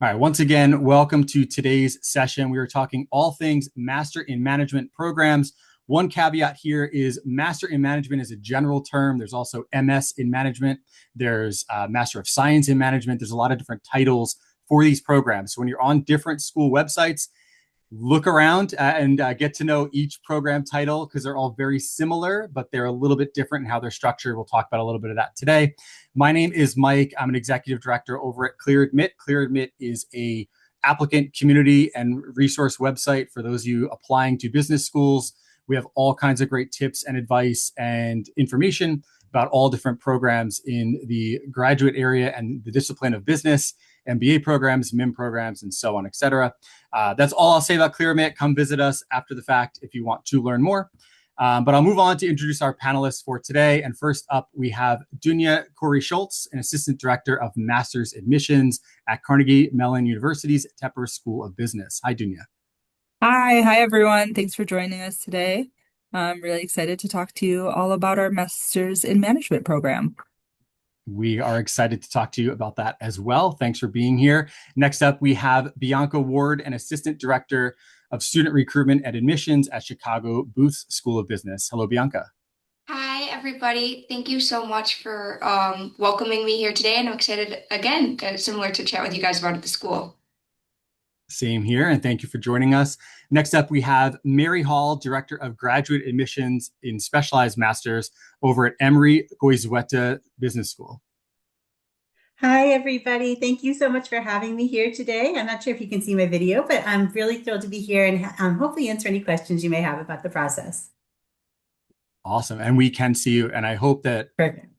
All right, once again, welcome to today's session. We are talking all things Master in Management programs. One caveat here is Master in Management is a general term. There's also MS in Management. There's Master of Science in Management. There's a lot of different titles for these programs. So when you're on different school websites, look around and get to know each program title because they're all very similar, but they're a little bit different in how they're structured. We'll talk about a little bit of that today. My name is Mike. I'm an executive director over at ClearAdmit. ClearAdmit is a applicant community and resource website for those of you applying to business schools. We have all kinds of great tips and advice and information about all different programs in the graduate area and the discipline of business, MBA programs, MiM programs, and so on, et cetera. That's all I'll say about ClearAdmit. Come visit us after the fact if you want to learn more. But I'll move on to introduce our panelists for today. And first up, we have Dunya Corey-Schultz, an Assistant Director of Master's Admissions at Carnegie Mellon University's Tepper School of Business. Hi, Dunya. Hi everyone. Thanks for joining us today. I'm really excited to talk to you all about our Masters in Management program. We are excited to talk to you about that as well. Thanks for being here. Next up, we have Bianca Ward, an Assistant Director of Student Recruitment and Admissions at Chicago Booth School of Business. Hello, Bianca. Hi, everybody. Thank you so much for welcoming me here today. And I'm excited again, similar to chat with you guys about at the school. Same here, and thank you for joining us. Next up, we have Mary Hall, Director of Graduate Admissions in Specialized Masters over at Emory Goizueta Business School. Hi, everybody. Thank you so much for having me here today. I'm not sure if you can see my video, but I'm really thrilled to be here and hopefully answer any questions you may have about the process. Awesome. And we can see you. And I hope that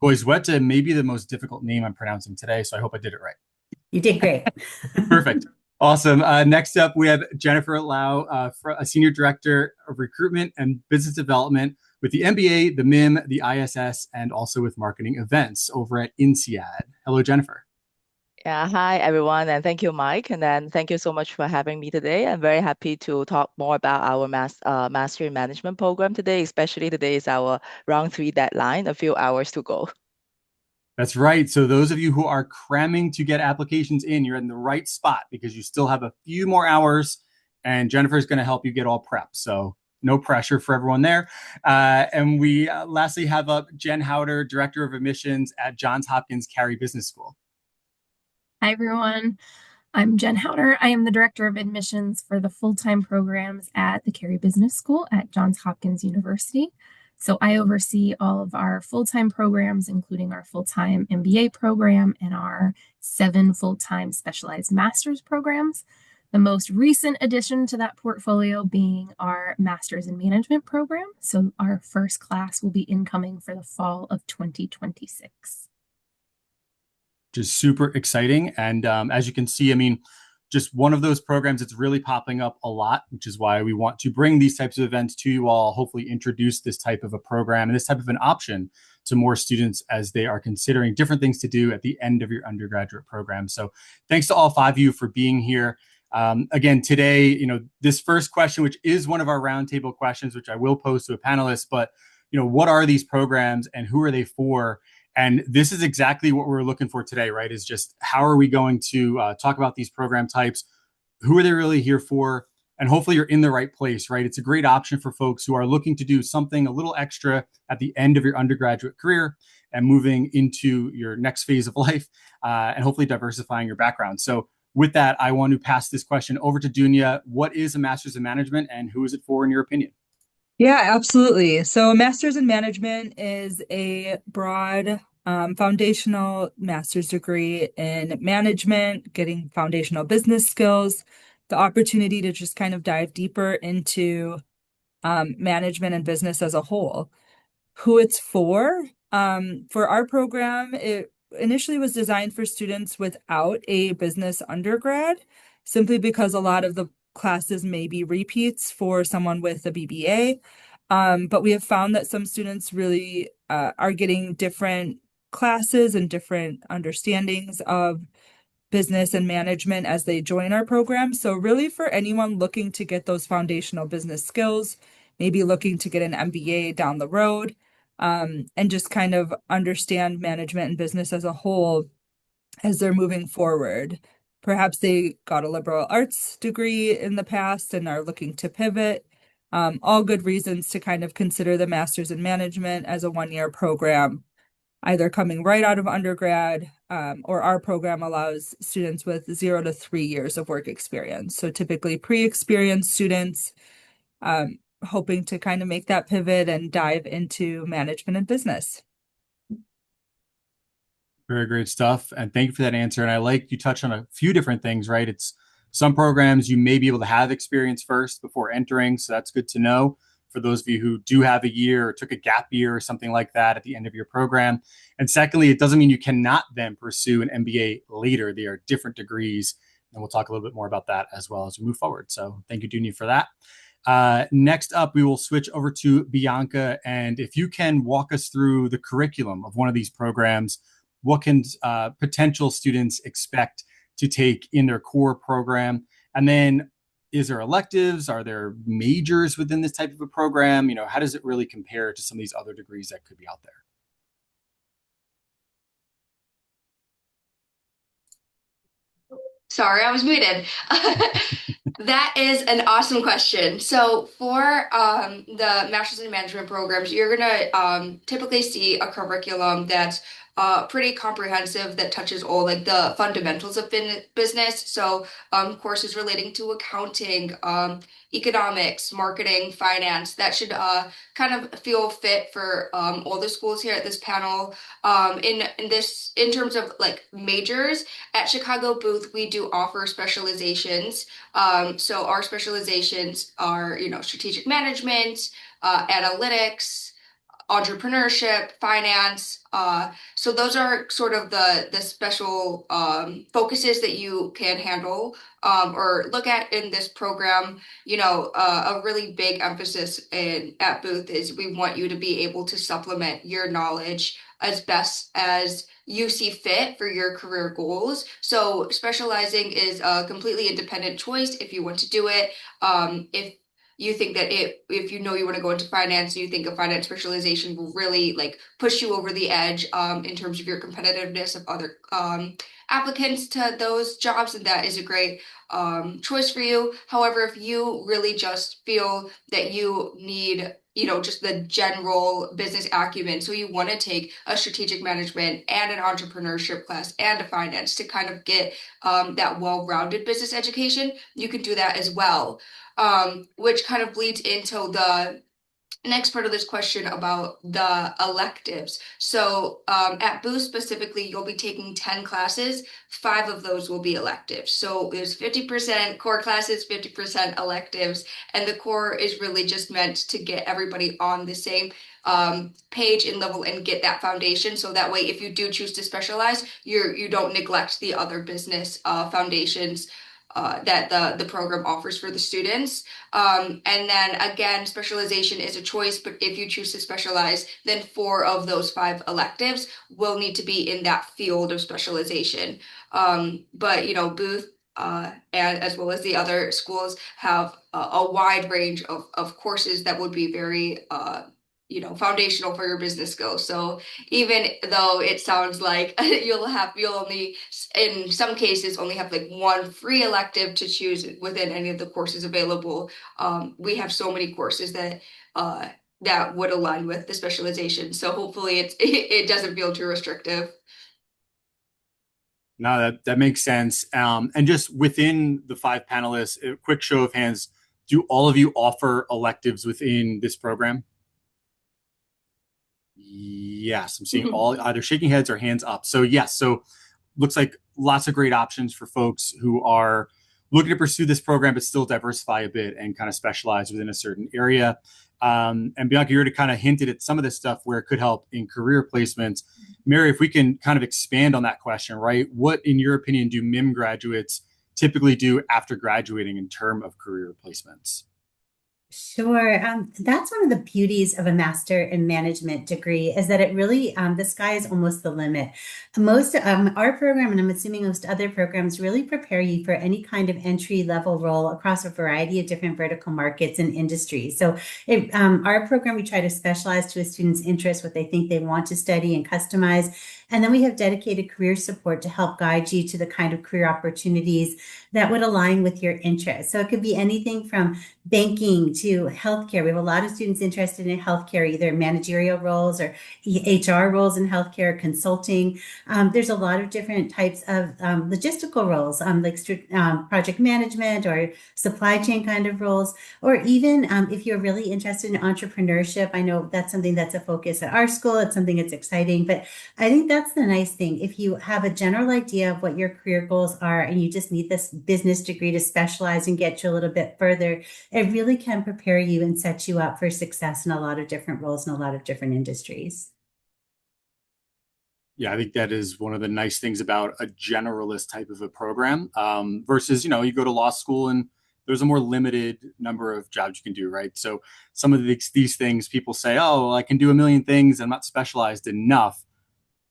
Goizueta may be the most difficult name I'm pronouncing today. So I hope I did it right. You did great. Perfect. Awesome. Next up, we have Jennifer Lau, a Senior Director of Recruitment and Business Development with the MBA, the MIM, the ISS, and also with Marketing Events over at INSEAD. Hello, Jennifer. Yeah, hi everyone, and thank you, Mike. And then thank you so much for having me today. I'm very happy to talk more about our Master in Management program today, especially today is our round 3 deadline, a few hours to go. That's right. So those of you who are cramming to get applications in, you're in the right spot because you still have a few more hours and Jennifer's going to help you get all prepped. So no pressure for everyone there. And we lastly have up Jen Howder, Director of Admissions at Johns Hopkins Carey Business School. Hi, everyone. I'm Jen Howder. I am the Director of Admissions for the full-time programs at the Carey Business School at Johns Hopkins University. So I oversee all of our full-time programs, including our full-time MBA program and our 7 full-time specialized master's programs. The most recent addition to that portfolio being our Master's in Management program. So our first class will be incoming for the fall of 2026. Which is super exciting. And as you can see, I mean, just one of those programs that's really popping up a lot, which is why we want to bring these types of events to you all, hopefully introduce this type of a program and this type of an option to more students as they are considering different things to do at the end of your undergraduate program. So thanks to all 5 of you for being here. Again, today, this first question, which is one of our roundtable questions, which I will pose to a panelist, but, what are these programs and who are they for? And this is exactly what we're looking for today, right? Is just how are we going to talk about these program types? Who are they really here for? And hopefully you're in the right place, right? It's a great option for folks who are looking to do something a little extra at the end of your undergraduate career and moving into your next phase of life and hopefully diversifying your background. So with that, I want to pass this question over to Dunya. What is a Master's in Management and who is it for in your opinion? Yeah, absolutely. So a Master's in Management is a broad foundational master's degree in management, getting foundational business skills, the opportunity to just kind of dive deeper into management and business as a whole. Who it's for our program, it initially was designed for students without a business undergrad, simply because a lot of the classes may be repeats for someone with a BBA. But we have found that some students really are getting different classes and different understandings of business and management as they join our program. So really for anyone looking to get those foundational business skills, maybe looking to get an MBA down the road, and just kind of understand management and business as a whole as they're moving forward. Perhaps they got a liberal arts degree in the past and are looking to pivot. All good reasons to kind of consider the Master's in Management as a one-year program, either coming right out of undergrad, or our program allows students with 0 to 3 years of work experience. So typically pre-experienced students hoping to kind of make that pivot and dive into management and business. Very great stuff. And thank you for that answer. And I like you touched on a few different things, right? It's some programs you may be able to have experience first before entering. So that's good to know for those of you who do have a year or took a gap year or something like that at the end of your program. And secondly, it doesn't mean you cannot then pursue an MBA later. They are different degrees. And we'll talk a little bit more about that as well as we move forward. So thank you, Dunya, for that. Next up, we will switch over to Bianca. And if you can walk us through the curriculum of one of these programs, what can potential students expect to take in their core program? And then is there electives? Are there majors within this type of a program? You know, how does it really compare to some of these other degrees that could be out there? Sorry, I was muted. That is an awesome question. So for the Master's in Management programs, you're going to typically see a curriculum that's pretty comprehensive that touches all like the fundamentals of business. So courses relating to accounting, economics, marketing, finance, that should kind of feel fit for all the schools here at this panel. In terms of like majors, at Chicago Booth, we do offer specializations. So our specializations are, strategic management, analytics, entrepreneurship, finance. So those are sort of the special focuses that you can handle or look at in this program. A really big emphasis at Booth is we want you to be able to supplement your knowledge as best as you see fit for your career goals. So specializing is a completely independent choice if you want to do it. If you think that if you want to go into finance, you think a finance specialization will really like push you over the edge in terms of your competitiveness of other applicants to those jobs, and that is a great choice for you. However, if you really just feel that you need just the general business acumen. So you want to take a strategic management and an entrepreneurship class and a finance to kind of get that well-rounded business education. You can do that as well, which kind of bleeds into the next part of this question about the electives. So at Booth specifically, you'll be taking 10 classes. 5 of those will be electives. So there's 50% core classes, 50% electives. And the core is really just meant to get everybody on the same page and level and get that foundation. So that way, if you do choose to specialize, you don't neglect the other business foundations that the program offers for the students. And then again, specialization is a choice, but if you choose to specialize, then 4 of those 5 electives will need to be in that field of specialization. But Booth and as well as the other schools have a wide range of courses that would be very foundational for your business skills. So even though it sounds like you'll only, in some cases, only have like 1 free elective to choose within any of the courses available, we have so many courses that would align with the specialization. So hopefully it doesn't feel too restrictive. No, that makes sense. And just within the 5 panelists, a quick show of hands, do all of you offer electives within this program? Yes, I'm seeing all either shaking heads or hands up. So yes, so looks like lots of great options for folks who are looking to pursue this program, but still diversify a bit and kind of specialize within a certain area. And Bianca, you already kind of hinted at some of this stuff where it could help in career placements. Mary, if we can kind of expand on that question, right? What, in your opinion, do MiM graduates typically do after graduating in terms of career placements? Sure. That's one of the beauties of a Master in Management degree is that it really, the sky is almost the limit. Most our program, and I'm assuming most other programs, really prepare you for any kind of entry-level role across a variety of different vertical markets and industries. So our program, we try to specialize to a student's interest, what they think they want to study and customize. And then we have dedicated career support to help guide you to the kind of career opportunities that would align with your interests. So it could be anything from banking to healthcare. We have a lot of students interested in healthcare, either managerial roles or HR roles in healthcare, consulting. There's a lot of different types of logistical roles, like project management or supply chain kind of roles, or even if you're really interested in entrepreneurship. I know that's something that's a focus at our school. It's something that's exciting, but I think that's the nice thing. If you have a general idea of what your career goals are and you just need this business degree to specialize and get you a little bit further, it really can prepare you and set you up for success in a lot of different roles in a lot of different industries. Yeah, I think that is one of the nice things about a generalist type of a program versus, you go to law school and there's a more limited number of jobs you can do, right? So some of these things people say, oh, I can do a million things. I'm not specialized enough.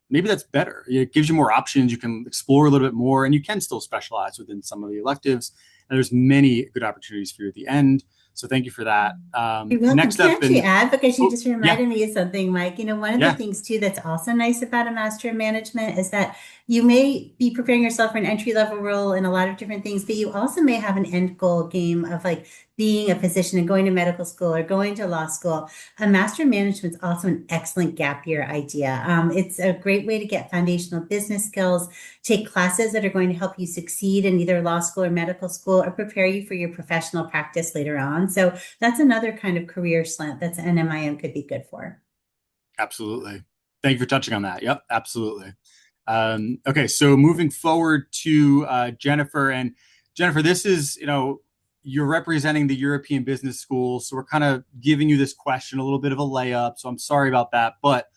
Maybe that's better. It gives you more options. You can explore a little bit more and you can still specialize within some of the electives. And there's many good opportunities for you at the end. So thank you for that. You're welcome. Next Can I up, actually add, because you just yeah, reminded me of something, Mike. One of the things too that's also nice about a master in management is that you may be preparing yourself for an entry level role in a lot of different things, but you also may have an end goal game of like being a physician and going to medical school or going to law school. A master in management is also an excellent gap year idea. It's a great way to get foundational business skills, take classes that are going to help you succeed in either law school or medical school, or prepare you for your professional practice later on. So that's another kind of career slant that's an MIM could be good for. Absolutely. Thank you for touching on that. Yep, absolutely. Okay, so moving forward to Jennifer. And Jennifer, this is, you're representing the European Business School. So we're kind of giving you this question, a little bit of a layup. So I'm sorry about that. But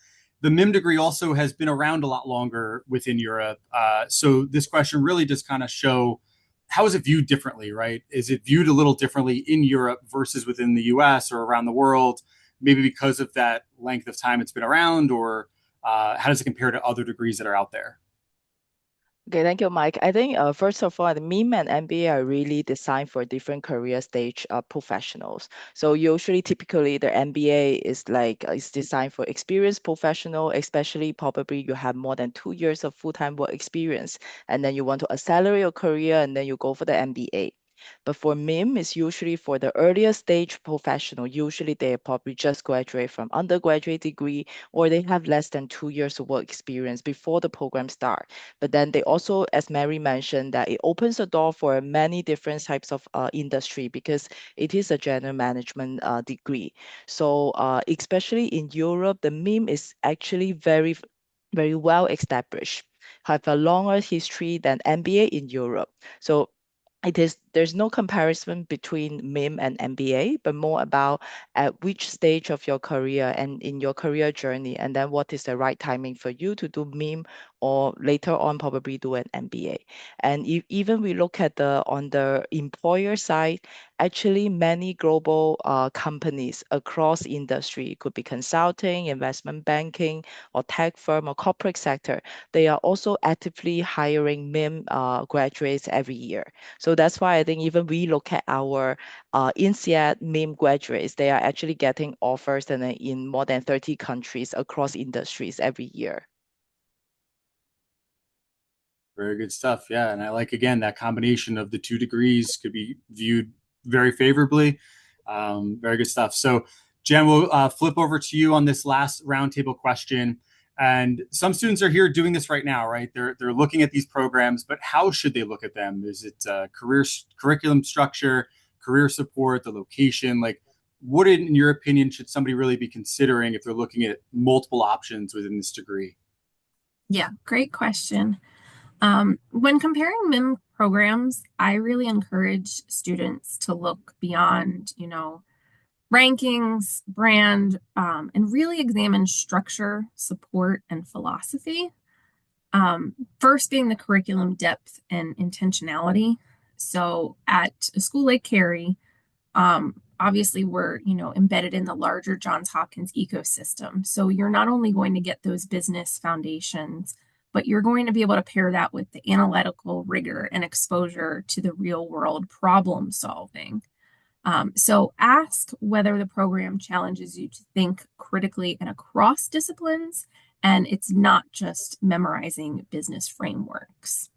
the MiM degree also has been around a lot longer within Europe. So this question really does kind of show, how is it viewed differently, right? Is it viewed a little differently in Europe versus within the US or around the world? Maybe because of that length of time it's been around, or how does it compare to other degrees that are out there? Okay, thank you, Mike. I think first of all, the MiM and MBA are really designed for different career stage professionals. So usually, typically, the MBA is designed for experienced professional, especially probably you have more than 2 years of full-time work experience, and then you want to accelerate your career, and then you go for the MBA. But for MIM, it's usually for the earlier stage professional. Usually they probably just graduate from undergraduate degree, or they have less than 2 years of work experience before the program start. But then they also, as Mary mentioned, that it opens the door for many different types of industry, because it is a general management degree. So especially in Europe, the MIM is actually very, very well established, have a longer history than MBA in Europe. So there's no comparison between MIM and MBA, but more about at which stage of your career and in your career journey, and then what is the right timing for you to do MIM, or later on probably do an MBA. And even we look at on the employer side, actually many global companies across industry, it could be consulting, investment banking, or tech firm or corporate sector, they are also actively hiring MIM graduates every year. So that's why I think even we look at our INSEAD MiM graduates, they are actually getting offers in more than 30 countries across industries every year. Very good stuff. Yeah. And I like, again, that combination of the two degrees could be viewed very favorably. Very good stuff. So Jen, we'll flip over to you on this last roundtable question. And some students are here doing this right now, right? They're looking at these programs, but how should they look at them? Is it curriculum structure, career support, the location? Like, what, in your opinion, should somebody really be considering if they're looking at multiple options within this degree? Yeah, great question. When comparing MIM programs, I really encourage students to look beyond, rankings, brand, and really examine structure, support, and philosophy. First being the curriculum depth and intentionality. So at a school like Carey, obviously we're, embedded in the larger Johns Hopkins ecosystem. So you're not only going to get those business foundations, but you're going to be able to pair that with the analytical rigor and exposure to the real world problem solving. So ask whether the program challenges you to think critically and across disciplines, And it's not just memorizing business frameworks.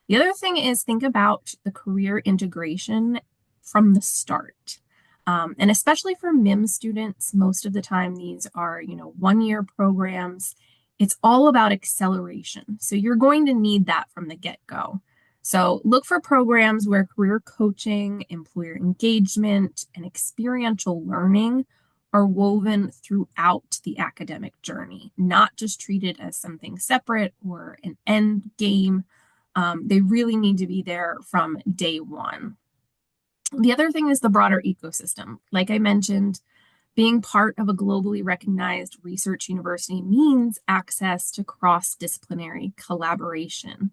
The other thing is think about the career integration from the start. And especially for MIM students, most of the time these are, 1-year programs. It's all about acceleration. So you're going to need that from the get-go. So look for programs where career coaching, employer engagement, and experiential learning are woven throughout the academic journey, not just treated as something separate or an end game. They really need to be there from day one. The other thing is the broader ecosystem. Like I mentioned, being part of a globally recognized research university means access to cross-disciplinary collaboration.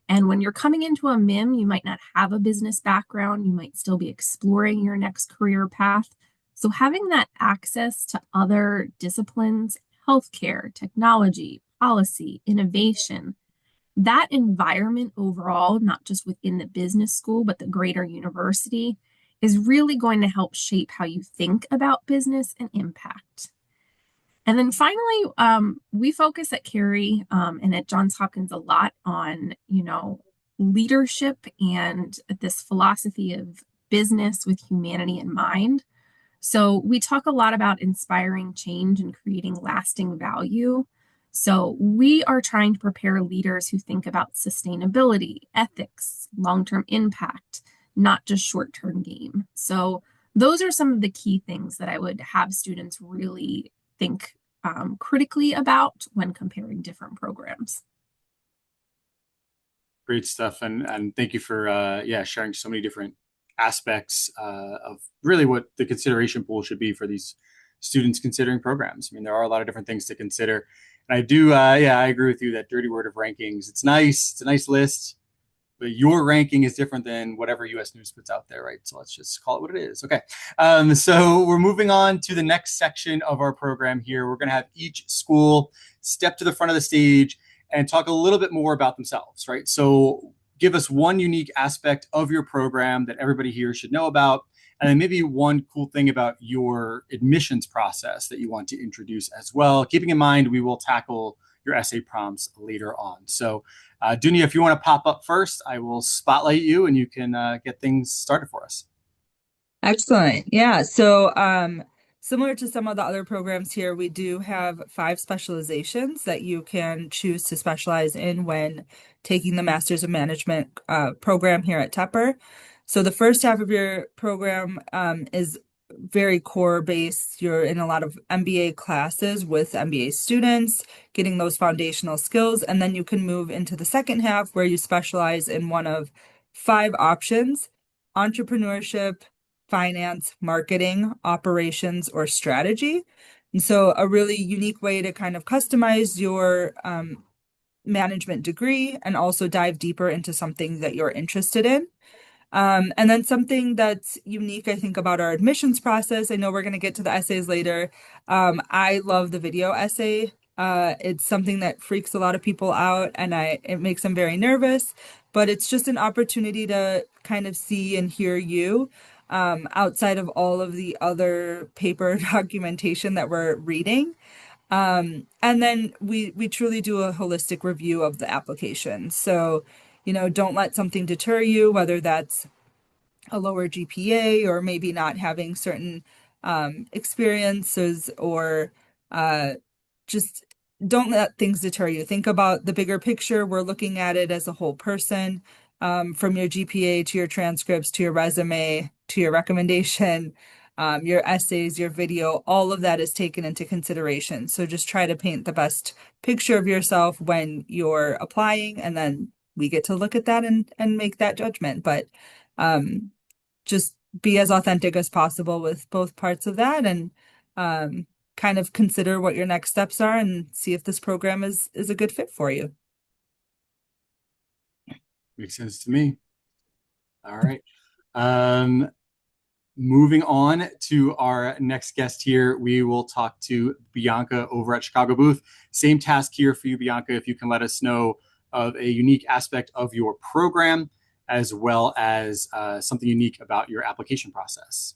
And when you're coming into a MIM, you might not have a business background. You might still be exploring your next career path. So having that access to other disciplines, healthcare, technology, policy, innovation, that environment overall, not just within the business school, but the greater university, is really going to help shape how you think about business and impact. And then finally, we focus at Carey and at Johns Hopkins a lot on, leadership and this philosophy of business with humanity in mind. So we talk a lot about inspiring change and creating lasting value. So we are trying to prepare leaders who think about sustainability, ethics, long-term impact, not just short-term gain. So those are some of the key things that I would have students really think critically about when comparing different programs. Great stuff. And thank you for sharing so many different aspects of really what the consideration pool should be for these students considering programs. I mean, there are a lot of different things to consider. And I do, I agree with you that dirty word of rankings. It's nice. It's a nice list. But your ranking is different than whatever U.S. News puts out there, right? So let's just call it what it is. Okay. So we're moving on to the next section of our program here. We're going to have each school step to the front of the stage and talk a little bit more about themselves, right? So give us one unique aspect of your program that everybody here should know about, and then maybe one cool thing about your admissions process that you want to introduce as well. Keeping in mind, we will tackle your essay prompts later on. So Dunia, if you want to pop up first, I will spotlight you and you can get things started for us. Excellent. Yeah. So similar to some of the other programs here, we do have 5 specializations that you can choose to specialize in when taking the Master's of Management program here at Tepper. So the first half of your program is very core based. You're in a lot of MBA classes with MBA students, getting those foundational skills. And then you can move into the second half where you specialize in one of 5 options: entrepreneurship, finance, marketing, operations, or strategy. And so a really unique way to kind of customize your management degree and also dive deeper into something that you're interested in. And then something that's unique, I think, about our admissions process. I know we're going to get to the essays later. I love the video essay. It's something that freaks a lot of people out and it makes them very nervous, but it's just an opportunity to kind of see and hear you outside of all of the other paper documentation that we're reading. And then we truly do a holistic review of the application. So, don't let something deter you, whether that's a lower GPA or maybe not having certain experiences, or just don't let things deter you. Think about the bigger picture. We're looking at it as a whole person, from your GPA to your transcripts to your resume to your recommendation, your essays, your video, all of that is taken into consideration. So just try to paint the best picture of yourself when you're applying, and then we get to look at that and make that judgment. But just be as authentic as possible with both parts of that, and kind of consider what your next steps are and see if this program is a good fit for you. Makes sense to me. All right. Moving on to our next guest here, we will talk to Bianca over at Chicago booth. Same task here for you, Bianca, if you can let us know of a unique aspect of your program, as well as something unique about your application process.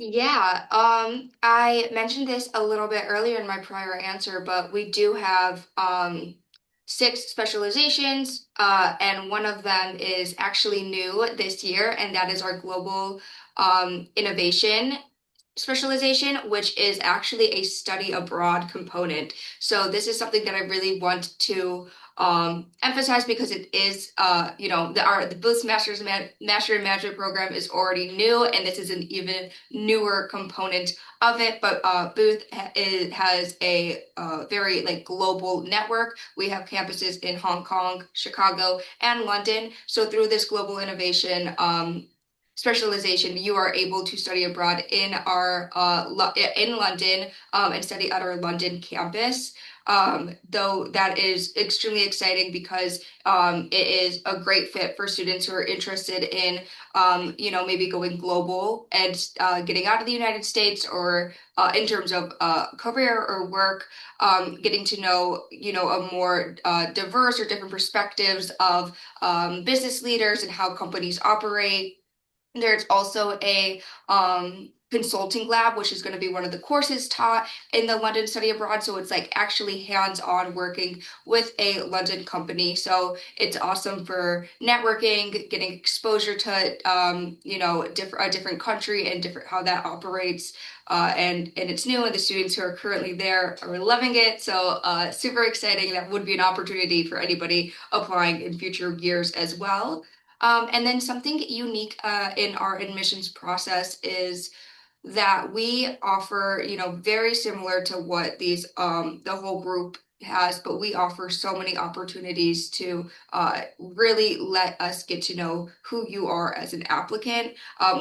Yeah, I mentioned this a little bit earlier in my prior answer, but we do have six specializations, and one of them is actually new this year, and that is our global innovation specialization, which is actually a study abroad component. So this is something that I really want to emphasize because it is, the Booth's Master in Management program is already new, and this is an even newer component of it. But Booth has a very like global network. We have campuses in Hong Kong, Chicago, and London. So through this global innovation specialization, you are able to study abroad in our in London and study at our London campus. Though that is extremely exciting because it is a great fit for students who are interested in, maybe going global and getting out of the United States, or in terms of career or work, getting to know, a more diverse or different perspectives of business leaders and how companies operate. There's also a consulting lab, which is going to be one of the courses taught in the London study abroad. So it's like actually hands-on working with a London company. So it's awesome for networking, getting exposure to a different country and different how that operates. And it's new, and the students who are currently there are loving it. So super exciting. That would be an opportunity for anybody applying in future years as well. And then something unique in our admissions process is that we offer, very similar to what these the whole group has, but we offer so many opportunities to really let us get to know who you are as an applicant.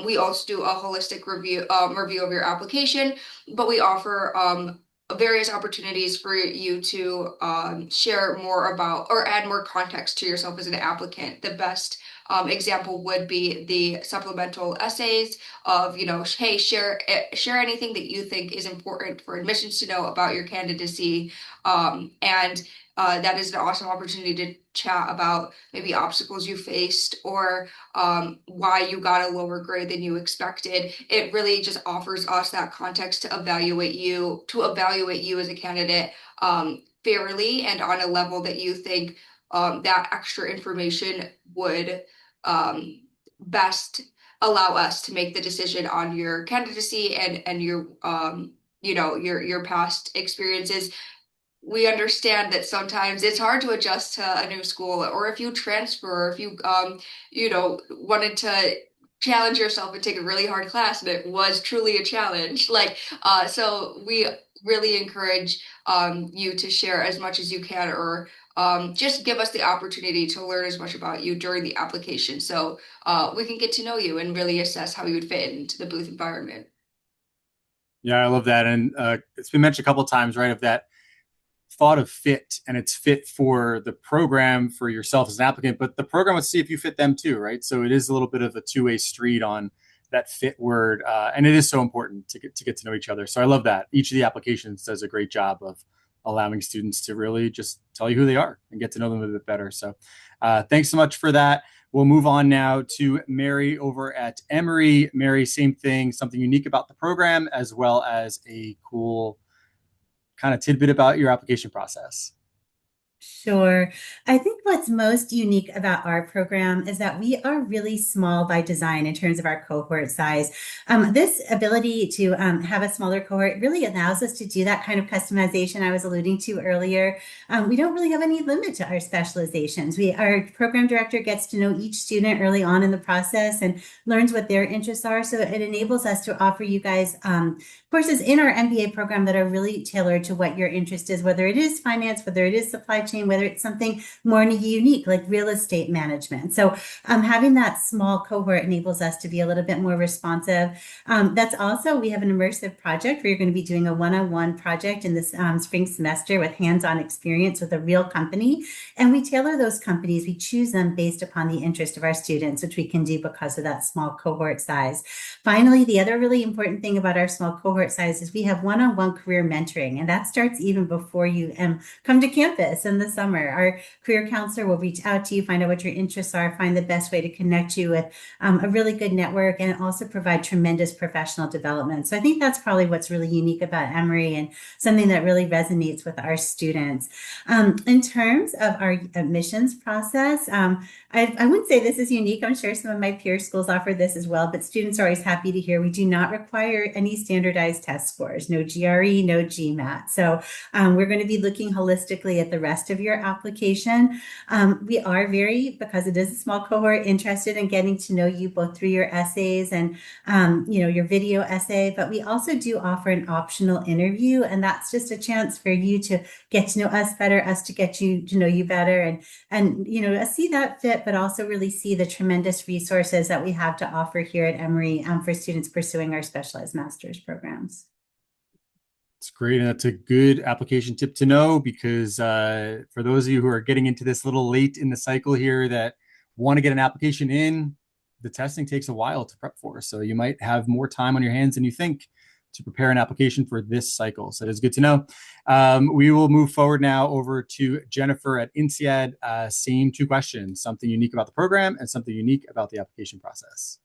We also do a holistic review of your application, but we offer various opportunities for you to share more about or add more context to yourself as an applicant. The best example would be the supplemental essays of, hey, share anything that you think is important for admissions to know about your candidacy. And that is an awesome opportunity to chat about maybe obstacles you faced, or why you got a lower grade than you expected. It really just offers us that context to evaluate you as a candidate fairly and on a level that you think that extra information would best allow us to make the decision on your candidacy and your your past experiences. We understand that sometimes it's hard to adjust to a new school, or if you transfer, or if you wanted to challenge yourself and take a really hard class and it was truly a challenge. So we really encourage you to share as much as you can, or just give us the opportunity to learn as much about you during the application, so we can get to know you and really assess how you would fit into the booth environment. Yeah, I love that. And it's been mentioned a couple of times, right, of that thought of fit, and it's fit for the program, for yourself as an applicant, but the program would see if you fit them too, right? So it is a little bit of a two-way street on that fit word, and it is so important to get to know each other. So I love that. Each of the applications does a great job of allowing students to really just tell you who they are and get to know them a bit better. So thanks so much for that. We'll move on now to Mary over at Emory. Mary, same thing, something unique about the program, as well as a cool kind of tidbit about your application process. Sure. I think what's most unique about our program is that we are really small by design in terms of our cohort size. This ability to have a smaller cohort really allows us to do that kind of customization I was alluding to earlier. We don't really have any limit to our specializations. Our program director gets to know each student early on in the process and learns what their interests are. So it enables us to offer you guys courses in our MBA program that are really tailored to what your interest is, whether it is finance, whether it is supply chain, whether it's something more unique like real estate management. So having that small cohort enables us to be a little bit more responsive. That's also, we have an immersive project where you're going to be doing a one-on-one project in this spring semester with hands-on experience with a real company. And we tailor those companies, we choose them based upon the interest of our students, which we can do because of that small cohort size. Finally, the other really important thing about our small cohort size is we have one-on-one career mentoring, and that starts even before you come to campus. And in the summer. Our career counselor will reach out to you, find out what your interests are, find the best way to connect you with a really good network, and also provide tremendous professional development. So I think that's probably what's really unique about Emory and something that really resonates with our students. In terms of our admissions process, I wouldn't say this is unique. I'm sure some of my peer schools offer this as well, but students are always happy to hear we do not require any standardized test scores, no GRE, no GMAT. So we're going to be looking holistically at the rest of your application. We are because it is a small cohort, interested in getting to know you both through your essays and your video essay, but we also do offer an optional interview, and that's just a chance for you to get to know us better, us to get you to know you better, and see that fit, but also really see the tremendous resources that we have to offer here at Emory for students pursuing our specialized master's programs. It's great. And that's a good application tip to know, because for those of you who are getting into this a little late in the cycle here that want to get an application in, the testing takes a while to prep for. So you might have more time on your hands than you think to prepare an application for this cycle. So it's good to know. We will move forward now over to Jennifer at INSEAD. Same two questions, something unique about the program and something unique about the application process.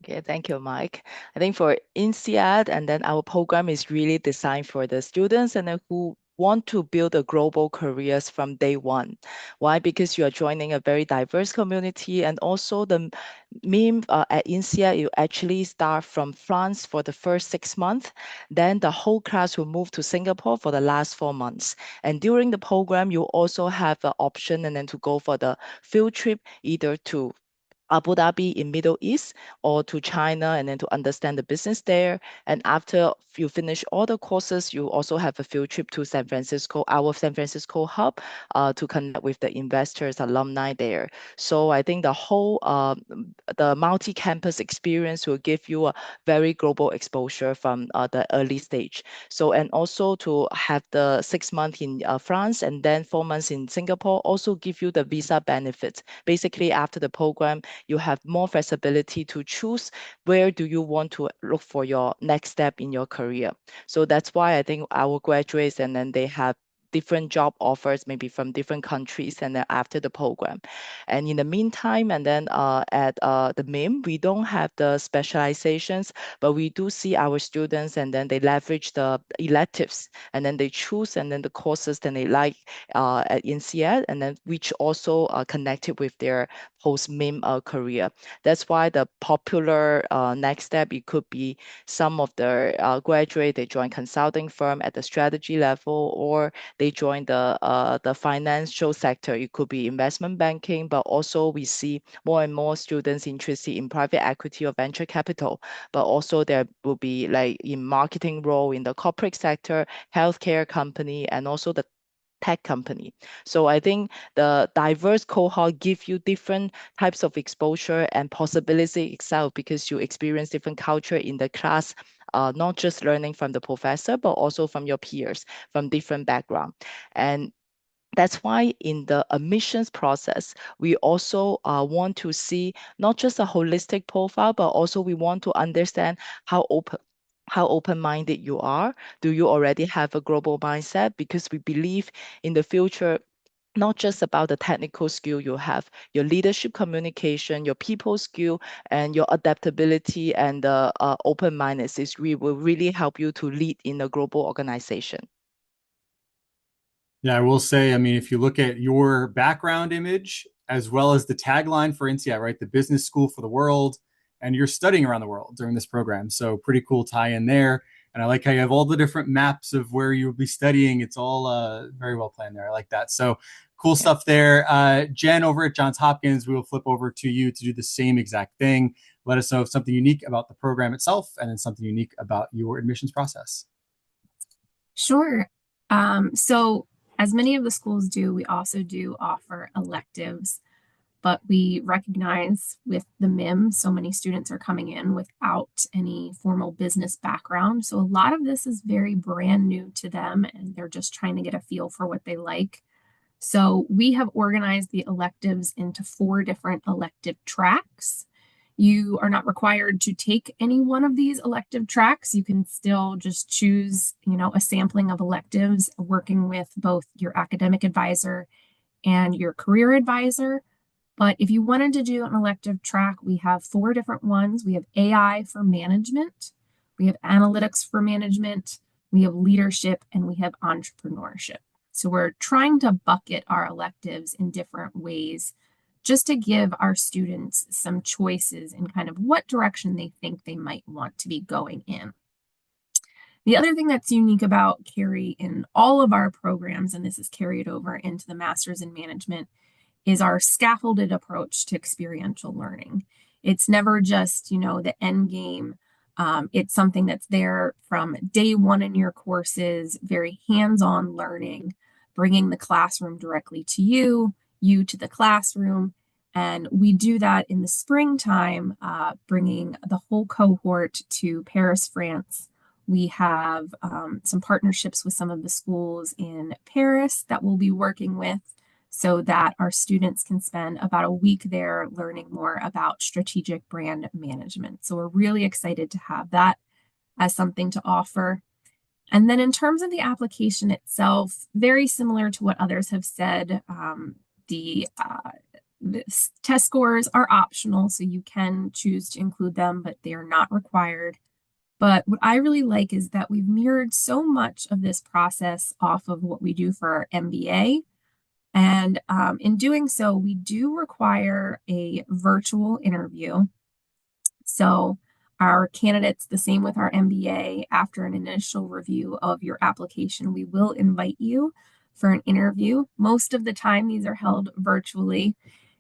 Okay, thank you, Mike. I think for INSEAD, and then our program is really designed for the students and then who want to build a global careers from day one. Why? Because you are joining a very diverse community, and also the MiM at INSEAD, you actually start from France for the first 6 months. Then the whole class will move to Singapore for the last 4 months. And during the program, you also have the option and then to go for the field trip, either to Abu Dhabi in Middle East or to China, and then to understand the business there. And after you finish all the courses, you also have a field trip to San Francisco, our San Francisco hub, to connect with the investors, alumni there. So I think the whole the multi-campus experience will give you a very global exposure from the early stage. So, and also to have the 6 months in France and then 4 months in Singapore also give you the visa benefits. Basically, after the program, you have more flexibility to choose where do you want to look for your next step in your career. So that's why I think our graduates, and then they have different job offers, maybe from different countries, and then after the program. And in the meantime, and then at the MiM, we don't have the specializations, but we do see our students, and then they leverage the electives, and then they choose, and then the courses that they like at INSEAD, and then which also connected with their post-MiM career. That's why the popular next step, it could be some of the graduate, they join consulting firm at the strategy level, or they join the financial sector. It could be investment banking, but also we see more and more students interested in private equity or venture capital, but also there will be like in marketing role in the corporate sector, healthcare company, and also the tech company. So I think the diverse cohort give you different types of exposure and possibility itself, because you experience different culture in the class, not just learning from the professor, but also from your peers from different background. And that's why in the admissions process, we also want to see not just a holistic profile, but also we want to understand how open-minded you are. Do you already have a global mindset? Because we believe in the future, not just about the technical skill you have, your leadership communication, your people skill, and your adaptability and the open-mindedness will really help you to lead in a global organization. Yeah, I will say, I mean, if you look at your background image, as well as the tagline for INSEAD, right? The business school for the world, and you're studying around the world during this program. So pretty cool tie in there. And I like how you have all the different maps of where you'll be studying. It's all very well planned there. I like that. So cool stuff there. Jen over at Johns Hopkins, we will flip over to you to do the same exact thing. Let us know if something unique about the program itself, and then something unique about your admissions process. Sure. So as many of the schools do, we also do offer electives, but we recognize with the MiM, so many students are coming in without any formal business background. So a lot of this is very brand new to them, and they're just trying to get a feel for what they like. So we have organized the electives into 4 different elective tracks. You are not required to take any one of these elective tracks. You can still just choose, a sampling of electives, working with both your academic advisor and your career advisor. But if you wanted to do an elective track, we have 4 different ones. We have AI for management, we have analytics for management, we have leadership, and we have entrepreneurship. So we're trying to bucket our electives in different ways just to give our students some choices in kind of what direction they think they might want to be going in. The other thing that's unique about Carey in all of our programs, and this is carried over into the Master's in Management, is our scaffolded approach to experiential learning. It's never just, the end game. It's something that's there from day one in your courses, very hands-on learning, bringing the classroom directly to you, you to the classroom. And we do that in the springtime, bringing the whole cohort to Paris, France. We have some partnerships with some of the schools in Paris that we'll be working with, so that our students can spend about a week there learning more about strategic brand management. So we're really excited to have that as something to offer. And then in terms of the application itself, very similar to what others have said, the test scores are optional, so you can choose to include them, but they are not required. But what I really like is that we've mirrored so much of this process off of what we do for our MBA. And in doing so, we do require a virtual interview. So our candidates, the same with our MBA, after an initial review of your application, we will invite you for an interview. Most of the time, these are held virtually.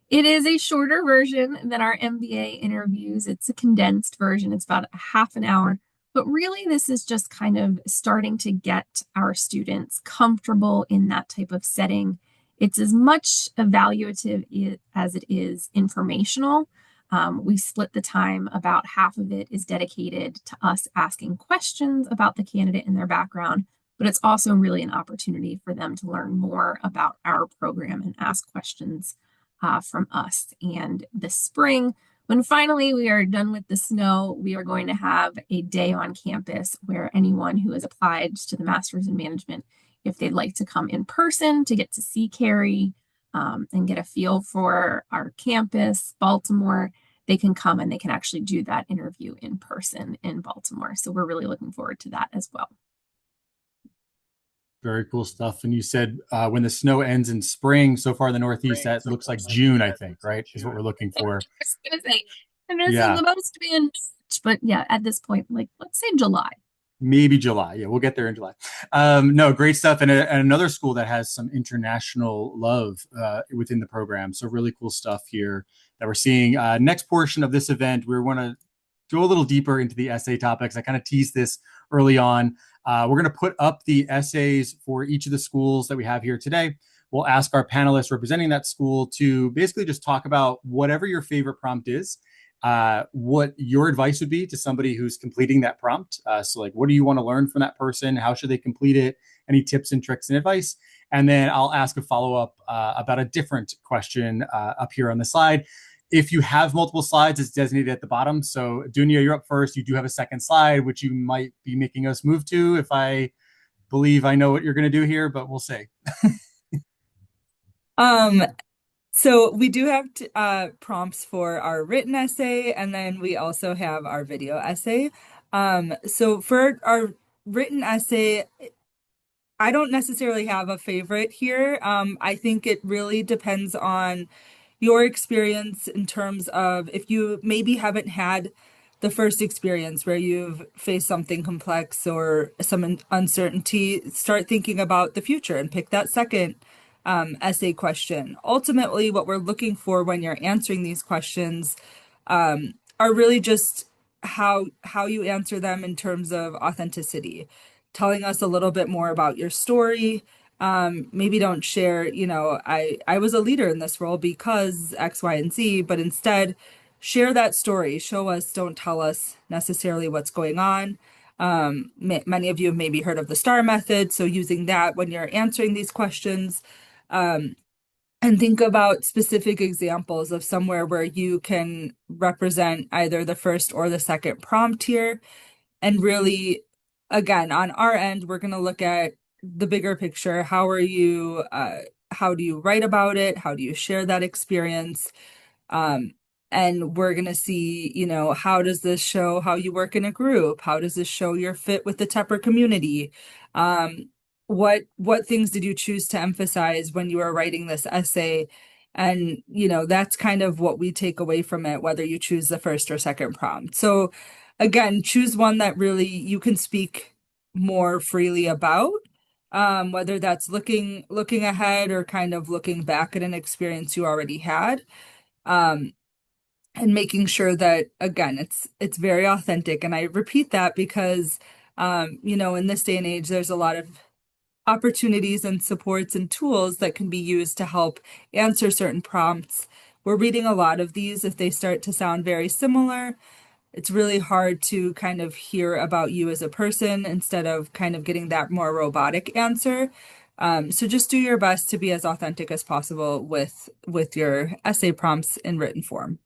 It is a shorter version than our MBA interviews. It's a condensed version. It's about a half an hour. But really, this is just kind of starting to get our students comfortable in that type of setting. It's as much evaluative as it is informational. We split the time. About half of it is dedicated to us asking questions about the candidate and their background, but it's also really an opportunity for them to learn more about our program and ask questions from us. And this spring, when finally we are done with the snow, we are going to have a day on campus where anyone who has applied to the Master's in Management, if they'd like to come in person to get to see Carey and get a feel for our campus, Baltimore, they can come and they can actually do that interview in person in Baltimore. So we're really looking forward to that as well. Very cool stuff. And you said when the snow ends in spring, so far in the Northeast, that looks like June, I think, right? Is what we're looking for. I was going to say, and this is supposed to be in March, but yeah, at this point, let's say July. Maybe July. Yeah, we'll get there in July. No, great stuff. And another school that has some international love within the program. So really cool stuff here that we're seeing. Next portion of this event, we want to go a little deeper into the essay topics. I kind of teased this early on. We're going to put up the essays for each of the schools that we have here today. We'll ask our panelists representing that school to basically just talk about whatever your favorite prompt is, what your advice would be to somebody who's completing that prompt. So what do you want to learn from that person? How should they complete it? Any tips and tricks and advice? And then I'll ask a follow-up about a different question up here on the slide. If you have multiple slides, it's designated at the bottom. So Dunya, you're up first. You do have a second slide, which you might be making us move to if I believe I know what you're going to do here, but we'll see. So we do have prompts for our written essay, and then we also have our video essay. So for our written essay, I don't necessarily have a favorite here. I think it really depends on your experience in terms of if you maybe haven't had the first experience where you've faced something complex or some uncertainty, start thinking about the future and pick that second essay question. Ultimately, what we're looking for when you're answering these questions are really just how you answer them in terms of authenticity, telling us a little bit more about your story. Maybe don't share, I was a leader in this role because X, Y, and Z, but instead share that story. Show us, don't tell us necessarily what's going on. Many of you have maybe heard of the STAR method. So using that when you're answering these questions. And and think about specific examples of somewhere where you can represent either the first or the second prompt here. And really, again, on our end, we're going to look at the bigger picture. How do you write about it? How do you share that experience? And we're going to see, how does this show how you work in a group? How does this show your fit with the Tepper community? What things did you choose to emphasize when you were writing this essay? And, that's kind of what we take away from it, whether you choose the first or second prompt. So again, choose one that really you can speak more freely about, whether that's looking ahead or kind of looking back at an experience you already had. And making sure that, again, it's very authentic. And I repeat that because in this day and age, there's a lot of opportunities and supports and tools that can be used to help answer certain prompts. We're reading a lot of these. If they start to sound very similar, it's really hard to kind of hear about you as a person instead of kind of getting that more robotic answer. So just do your best to be as authentic as possible with your essay prompts in written form.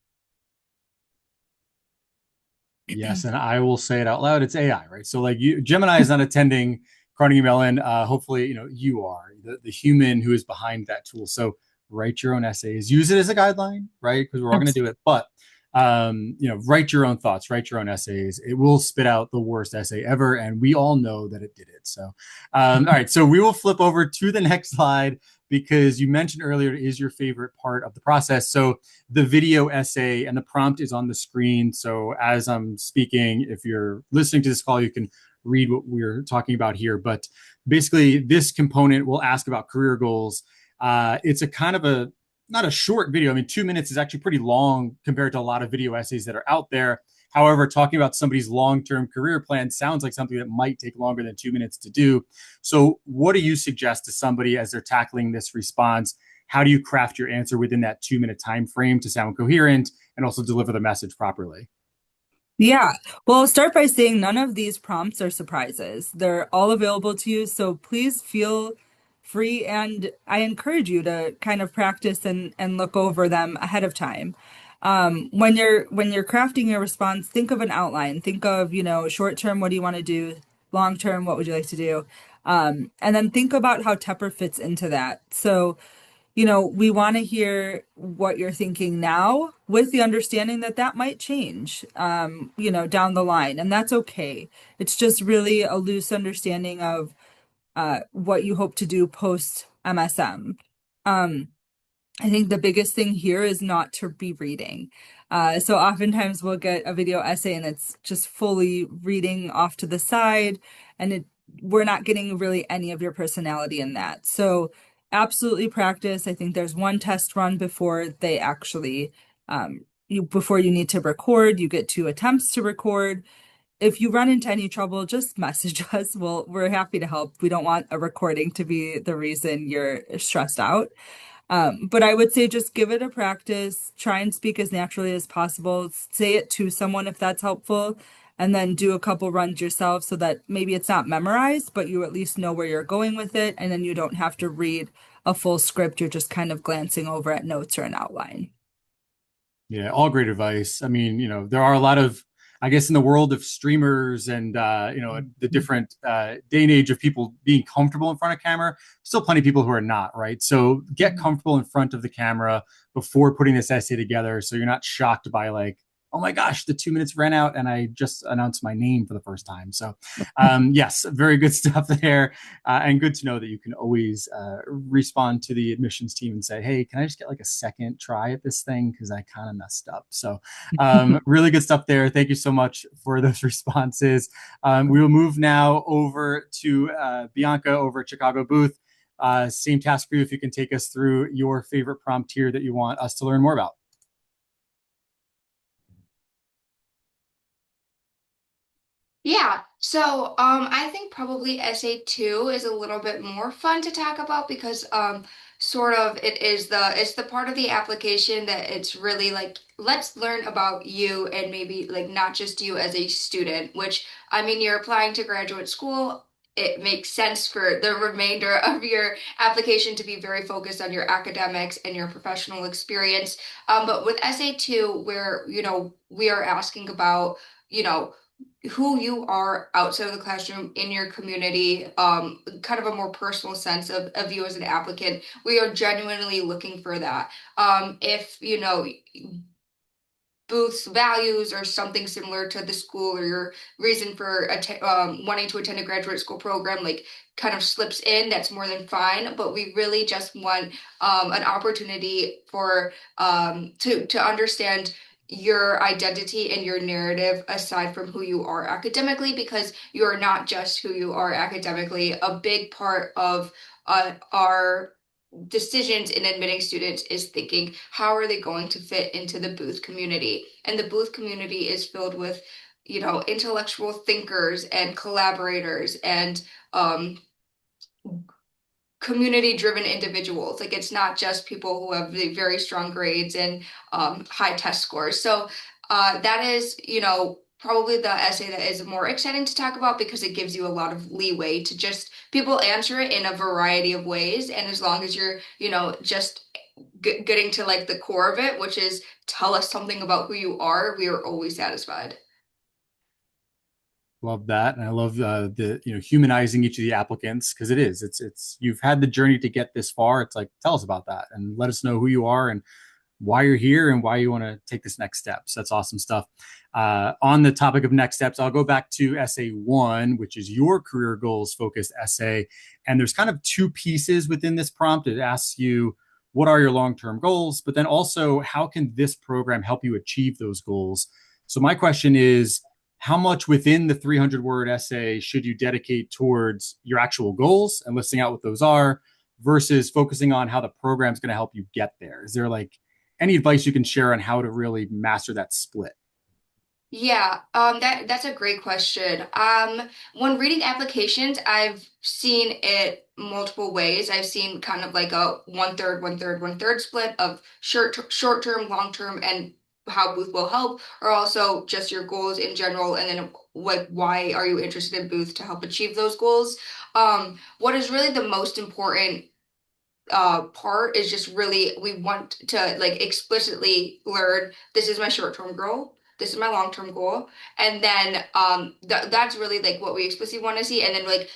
Yes, and I will say it out loud. It's AI, right? So like Gemini is not attending Carnegie Mellon. Hopefully, you are the human who is behind that tool. So write your own essays, use it as a guideline, right? Because we're all going to do it. But write your own thoughts, write your own essays. It will spit out the worst essay ever, and we all know that it did it. So, all right. So we will flip over to the next slide because you mentioned earlier it is your favorite part of the process. So the video essay and the prompt is on the screen. So as I'm speaking, if you're listening to this call, you can read what we're talking about here. But basically, this component will ask about career goals. It's a kind of not a short video. I mean, 2 minutes is actually pretty long compared to a lot of video essays that are out there. However, talking about somebody's long-term career plan sounds like something that might take longer than 2 minutes to do. So what do you suggest to somebody as they're tackling this response? How do you craft your answer within that 2-minute time frame to sound coherent and also deliver the message properly? Yeah. Well, I'll start by saying none of these prompts are surprises. They're all available to you, so please feel free, and I encourage you to kind of practice and look over them ahead of time. When you're crafting your response, think of an outline. Think of, short term, what do you want to do? Long term, what would you like to do? And then think about how Tepper fits into that. So we want to hear what you're thinking now with the understanding that that might change, down the line. And that's okay. It's just really a loose understanding of what you hope to do post MSM. I think the biggest thing here is not to be reading. So oftentimes we'll get a video essay and it's just fully reading off to the side, and we're not getting really any of your personality in that. So absolutely practice. I think there's one test run before they actually, before you need to record. You get 2 attempts to record. If you run into any trouble, just message us. We're happy to help. We don't want a recording to be the reason you're stressed out. But I would say just give it a practice, try and speak as naturally as possible, say it to someone if that's helpful, and then do a couple runs yourself so that maybe it's not memorized, but you at least know where you're going with it, and then you don't have to read a full script. You're just kind of glancing over at notes or an outline. Yeah, all great advice. I mean, there are a lot of, I guess, in the world of streamers and, the different day and age of people being comfortable in front of camera, still plenty of people who are not, right? So get comfortable in front of the camera before putting this essay together so you're not shocked by like, oh my gosh, the 2 minutes ran out and I just announced my name for the first time. So yes, very good stuff there. And good to know that you can always respond to the admissions team and say, hey, can I just get like a second try at this thing? Because I kind of messed up. So really good stuff there. Thank you so much for those responses. We will move now over to Bianca over at Chicago booth. Same task for you if you can take us through your favorite prompt here that you want us to learn more about. Yeah, so I think probably essay 2 is a little bit more fun to talk about because sort of it's the part of the application that it's really like let's learn about you and maybe like not just you as a student, which I mean you're applying to graduate school it makes sense for the remainder of your application to be very focused on your academics and your professional experience. But with essay two, where, we are asking about, who you are outside of the classroom in your community, kind of a more personal sense of you as an applicant. We are genuinely looking for that. If, Booth's values or something similar to the school, or your reason for wanting to attend a graduate school program, like, kind of slips in, that's more than fine. But we really just want an opportunity for to understand your identity and your narrative aside from who you are academically, because you are not just who you are academically. A big part of our decisions in admitting students is thinking, how are they going to fit into the Booth community? And the Booth community is filled with, intellectual thinkers and collaborators and community-driven individuals. Like, it's not just people who have the very strong grades and high test scores. So that is, probably the essay that is more exciting to talk about, because it gives you a lot of leeway to just people answer it in a variety of ways. And as long as you're, just getting to like the core of it, which is tell us something about who you are, we are always satisfied. Love that. And I love the humanizing each of the applicants, because it's you've had the journey to get this far. It's like, tell us about that and let us know who you are and why you're here and why you want to take this next step. So that's awesome stuff. On the topic of next steps, I'll go back to essay one, which is your career goals focused essay. And there's kind of two pieces within this prompt. It asks you, what are your long-term goals? But then also, how can this program help you achieve those goals? So my question is, how much within the 300-word essay should you dedicate towards your actual goals and listing out what those are, versus focusing on how the program is going to help you get there? Is there like any advice you can share on how to really master that split? Yeah, that's a great question. When reading applications, I've seen it multiple ways. I've seen kind of like a one third, one third, one third split of short term, long term, and how Booth will help, or also just your goals in general, and then like why are you interested in Booth to help achieve those goals. What is really the most important part is just really, we want to like explicitly learn, this is my short-term goal, this is my long-term goal, and then that's really like what we explicitly want to see. And then like,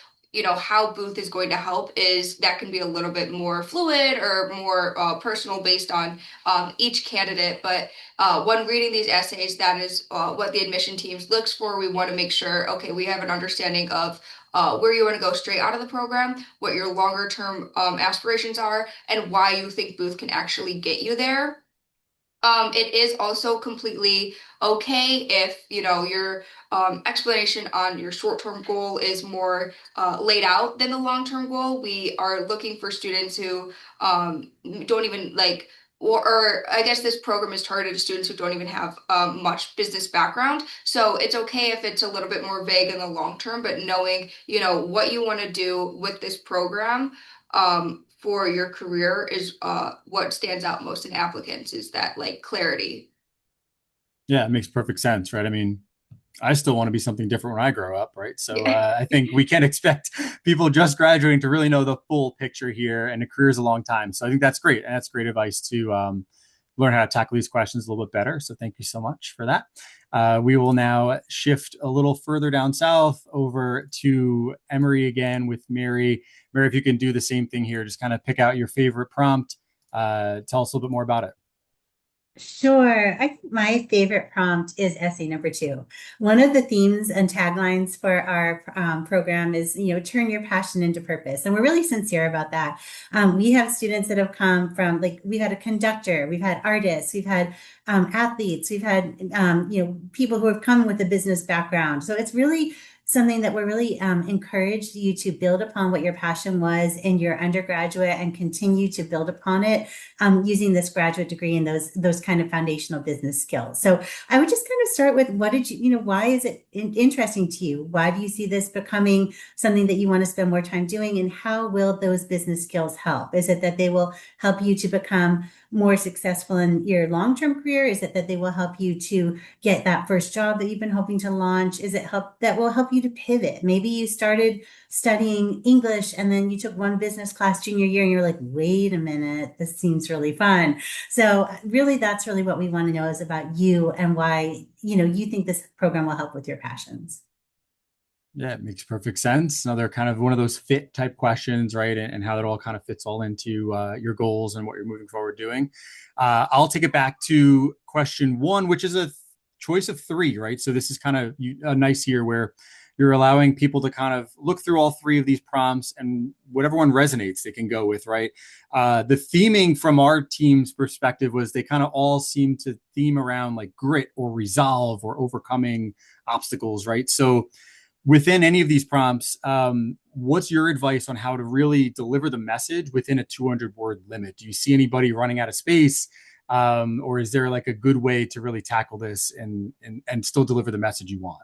how Booth is going to help is that can be a little bit more fluid or more personal based on each candidate. But when reading these essays, that is what the admission teams looks for. We want to make sure, okay, we have an understanding of where you want to go straight out of the program, what your longer term aspirations are, and why you think Booth can actually get you there. It is also completely okay if, your explanation on your short-term goal is more laid out than the long-term goal. We are looking for students who don't even like, or I guess this program is targeted to students who don't even have much business background. So it's okay if it's a little bit more vague in the long term, but knowing, what you want to do with this program for your career is what stands out most in applicants, is that like clarity. Yeah, it makes perfect sense, right? I mean, I still want to be something different when I grow up, right? So I think we can't expect people just graduating to really know the full picture here, and a career is a long time. So I think that's great. And that's great advice to learn how to tackle these questions a little bit better. So thank you so much for that. We will now shift a little further down south over to Emory again with Mary. Mary, if you can do the same thing here, just kind of pick out your favorite prompt. Tell us a little bit more about it. Sure. I think my favorite prompt is essay number 2. One of the themes and taglines for our program is, turn your passion into purpose. And we're really sincere about that. We have students that have come from, like, we've had a conductor, we've had artists, we've had athletes, we've had, people who have come with a business background. So it's really something that we're really encouraged you to build upon what your passion was in your undergraduate and continue to build upon it using this graduate degree and those kind of foundational business skills. So I would just kind of start with, what did why is it interesting to you? Why do you see this becoming something that you want to spend more time doing? And how will those business skills help? Is it that they will help you to become more successful in your long-term career? Is it that they will help you to get that first job that you've been hoping to launch? Is it that will help you you to pivot. Maybe you started studying English and then you took one business class junior year and you're like, wait a minute, this seems really fun. So really, that's really what we want to know is about you and why, you think this program will help with your passions. Yeah, it makes perfect sense. Another kind of one of those fit type questions, right? And how that all kind of fits all into your goals and what you're moving forward doing. I'll take it back to question one, which is a choice of three, right? So this is kind of nice here where you're allowing people to kind of look through all three of these prompts and whatever one resonates, they can go with, right? The theming from our team's perspective was they kind of all seem to theme around like grit or resolve or overcoming obstacles, right? So within any of these prompts, what's your advice on how to really deliver the message within a 200-word limit? Do you see anybody running out of space? Or is there like a good way to really tackle this and still deliver the message you want?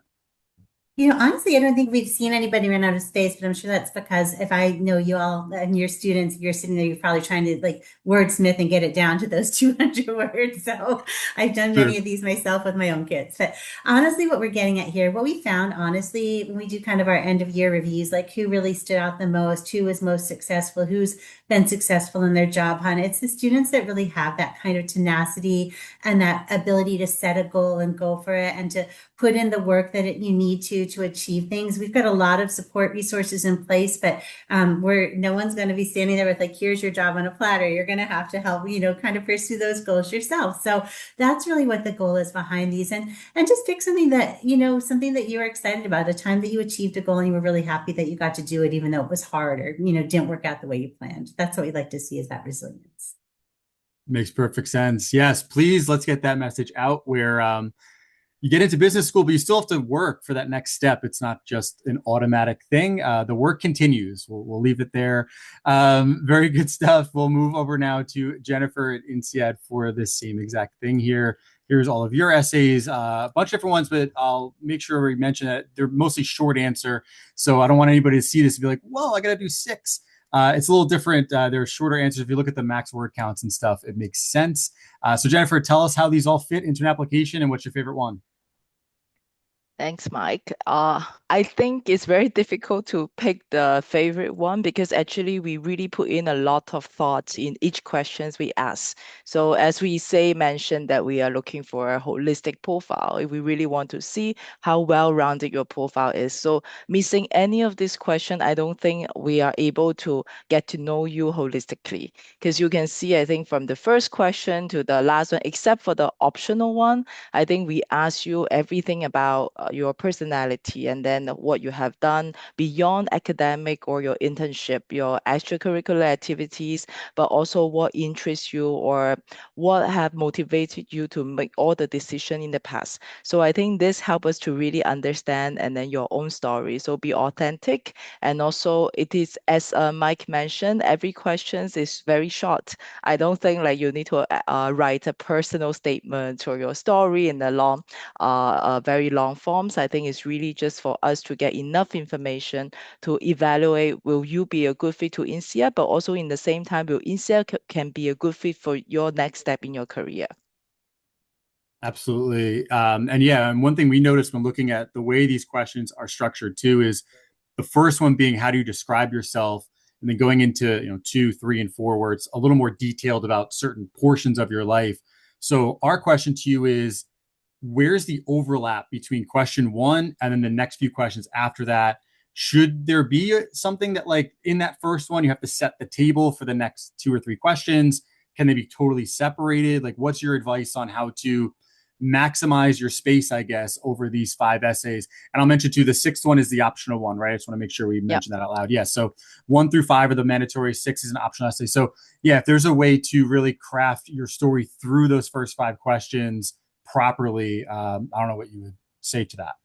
Honestly, I don't think we've seen anybody run out of space, but I'm sure that's because if I know you all and your students, you're sitting there, you're probably trying to like wordsmith and get it down to those 200 words. So I've done many of these myself with my own kids. But honestly, what we're getting at here, what we found, honestly, when we do kind of our end of year reviews, like who really stood out the most, who was most successful, who's been successful in their job hunt, it's the students that really have that kind of tenacity and that ability to set a goal and go for it and to put in the work that you need to achieve things. We've got a lot of support resources in place, but no one's going to be standing there with like, here's your job on a platter. You're going to have to help, kind of pursue those goals yourself. So that's really what the goal is behind these. And just pick something that, something that you were excited about, a time that you achieved a goal and you were really happy that you got to do it, even though it was hard or, didn't work out the way you planned. That's what we'd like to see is that resilience. Makes perfect sense. Yes, please, let's get that message out where you get into business school, but you still have to work for that next step. It's not just an automatic thing. The work continues. We'll leave it there. Very good stuff. We'll move over now to Jennifer at INSEAD for this same exact thing here. Here's all of your essays, a bunch of different ones, but I'll make sure we mention that they're mostly short answer. So I don't want anybody to see this and be like, well, I got to do 6. It's a little different. There are shorter answers. If you look at the max word counts and stuff, it makes sense. So Jennifer, tell us how these all fit into an application and what's your favorite one? Thanks, Mike. I think it's very difficult to pick the favorite one because actually we really put in a lot of thoughts in each questions we ask. So as we mentioned that we are looking for a holistic profile. If we really want to see how well-rounded your profile is. So missing any of this question, I don't think we are able to get to know you holistically. Because you can see, I think from the first question to the last one, except for the optional one, I think we ask you everything about your personality and then what you have done beyond academic or your internship, your extracurricular activities, but also what interests you or what have motivated you to make all the decision in the past. So I think this helps us to really understand and then your own story. So be authentic. And also it is, as Mike mentioned, every question is very short. I don't think like you need to write a personal statement or your story in a long, very long forms. I think it's really just for us to get enough information to evaluate, will you be a good fit to INSEAD, but also in the same time, will INSEAD can be a good fit for your next step in your career. Absolutely. And one thing we noticed when looking at the way these questions are structured too is the first one being, how do you describe yourself? And then going into 2, 3, and 4 where it's a little more detailed about certain portions of your life. So our question to you is, where's the overlap between question 1 and then the next few questions after that? Should there be something that like in that first one, you have to set the table for the next 2 or 3 questions? Can they be totally separated? Like, what's your advice on how to maximize your space, I guess, over these 5 essays? And I'll mention too, the 6th one is the optional one, right? I just want to make sure we mention that out loud. Yeah. So 1 through 5 are the mandatory, 6 is an optional essay. So yeah, if there's a way to really craft your story through those first 5 questions properly, I don't know what you would say to that.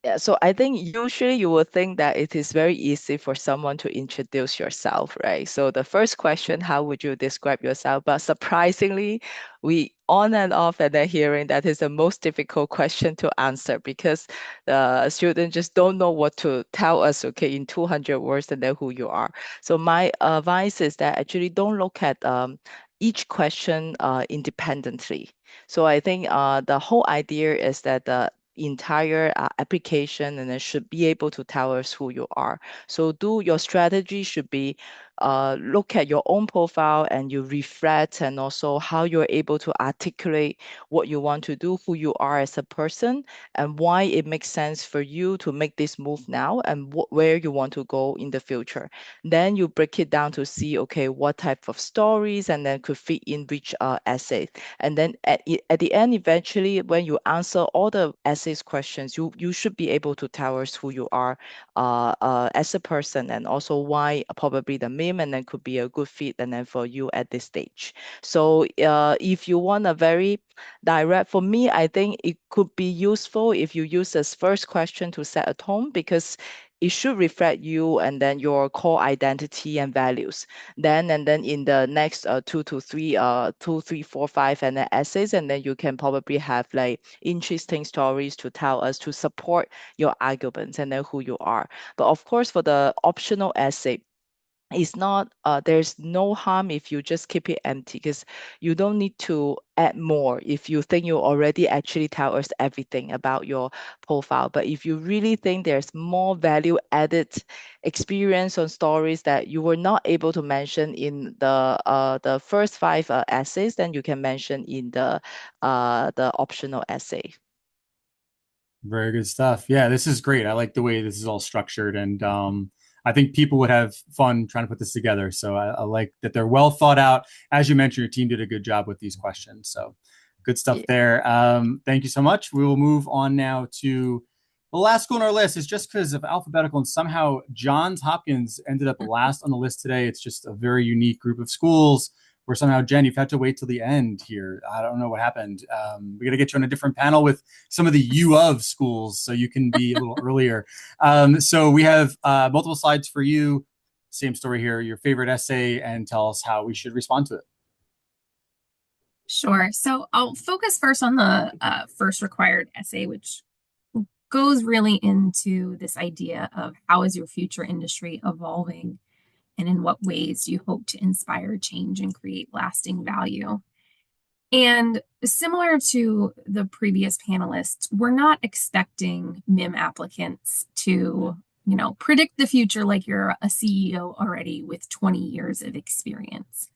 Yeah, so I think usually you would think that it is very easy for someone to introduce yourself, right? So the first question, how would you describe yourself? But surprisingly, we on and off and then hearing that is the most difficult question to answer because the students just don't know what to tell us, okay, in 200 words and then who you are. So my advice is that actually don't look at each question independently. So I think the whole idea is that entire application, and then should be able to tell us who you are. So your strategy should be look at your own profile and you reflect, and also how you're able to articulate what you want to do, who you are as a person, and why it makes sense for you to make this move now, and where you want to go in the future. Then you break it down to see, okay, what type of stories and then could fit in which essay. And then at the end, eventually, when you answer all the essays questions, you should be able to tell us who you are as a person, and also why probably the MIM and then could be a good fit and then for you at this stage. So if you want a very direct, for me, I think it could be useful if you use this first question to set a tone, because it should reflect you and then your core identity and values. Then in the next 2, 3, 4, 5 and then essays, and then you can probably have like interesting stories to tell us to support your arguments and then who you are. But of course, for the optional essay, it's not there's no harm if you just keep it empty, because you don't need to add more if you think you already actually tell us everything about your profile. But if you really think there's more value added experience on stories that you were not able to mention in the first 5 essays, then you can mention in the optional essay. Very good stuff. Yeah, this is great. I like the way this is all structured, and I think people would have fun trying to put this together. So I like that they're well thought out. As you mentioned, your team did a good job with these questions. So good stuff there. Thank you so much. We will move on now to the last school on our list. Is just because of alphabetical, and somehow Johns Hopkins ended up last on the list today. It's just a very unique group of schools where somehow, Jen, you've had to wait till the end here. I don't know what happened. We got to get you on a different panel with some of the U of schools so you can be a little earlier. So we have multiple slides for you. Same story here, your favorite essay, and tell us how we should respond to it. Sure. So I'll focus first on the first required essay, which goes really into this idea of how is your future industry evolving, and in what ways do you hope to inspire change and create lasting value. And similar to the previous panelists, we're not expecting MIM applicants to, predict the future like you're a CEO already with 20 years of experience.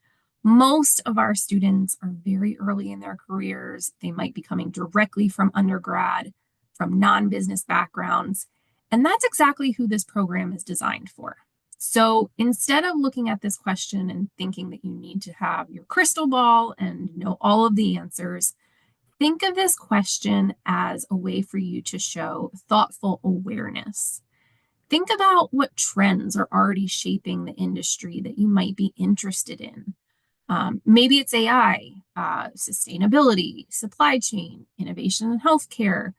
Most of our students are very early in their careers. They might be coming directly from undergrad, from non-business backgrounds, and that's exactly who this program is designed for. So instead of looking at this question and thinking that you need to have your crystal ball and know all of the answers, think of this question as a way for you to show thoughtful awareness. Think about what trends are already shaping the industry that you might be interested in. Maybe it's AI, sustainability, supply chain, innovation in healthcare.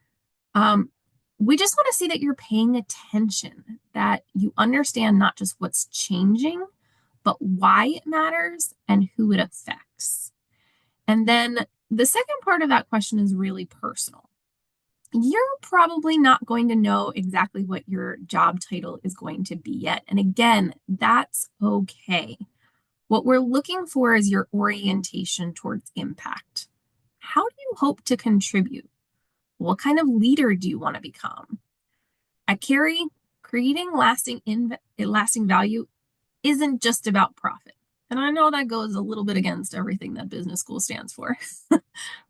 We just want to see that you're paying attention, that you understand not just what's changing, but why it matters and who it affects. And then the second part of that question is really personal. You're probably not going to know exactly what your job title is going to be yet. And again, that's okay. What we're looking for is your orientation towards impact. How do you hope to contribute? What kind of leader do you want to become? At Carey, creating lasting value isn't just about profit. And I know that goes a little bit against everything that business school stands for,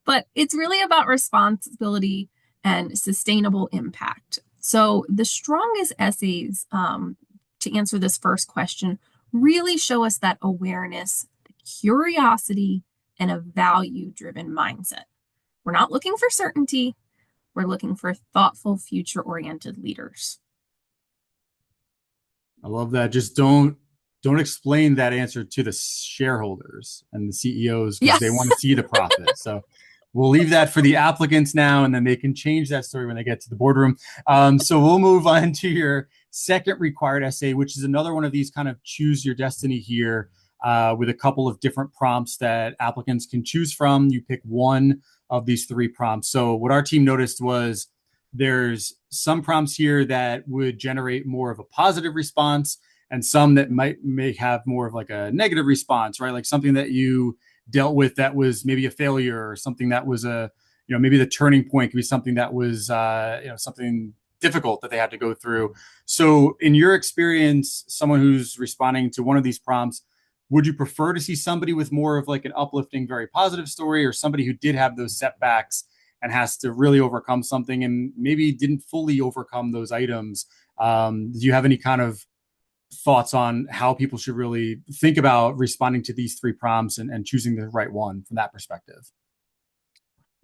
but it's really about responsibility and sustainable impact. So the strongest essays to answer this first question really show us that awareness, the curiosity, and a value-driven mindset. We're not looking for certainty. We're looking for thoughtful, future-oriented leaders. I love that. Just don't explain that answer to the shareholders and the CEOs, because they want to see the profit. So we'll leave that for the applicants now, and then they can change that story when they get to the boardroom. So we'll move on to your second required essay, which is another one of these kind of choose your destiny here, with a couple of different prompts that applicants can choose from. You pick one of these 3 prompts. So what our team noticed was there's some prompts here that would generate more of a positive response, and some that may have more of like a negative response, right? Like something that you dealt with that was maybe a failure, or something that was a maybe the turning point could be something that was, something difficult that they had to go through. So in your experience, someone who's responding to one of these prompts, would you prefer to see somebody with more of like an uplifting, very positive story, or somebody who did have those setbacks and has to really overcome something and maybe didn't fully overcome those items? Do you have any kind of thoughts on how people should really think about responding to these three prompts and choosing the right one from that perspective?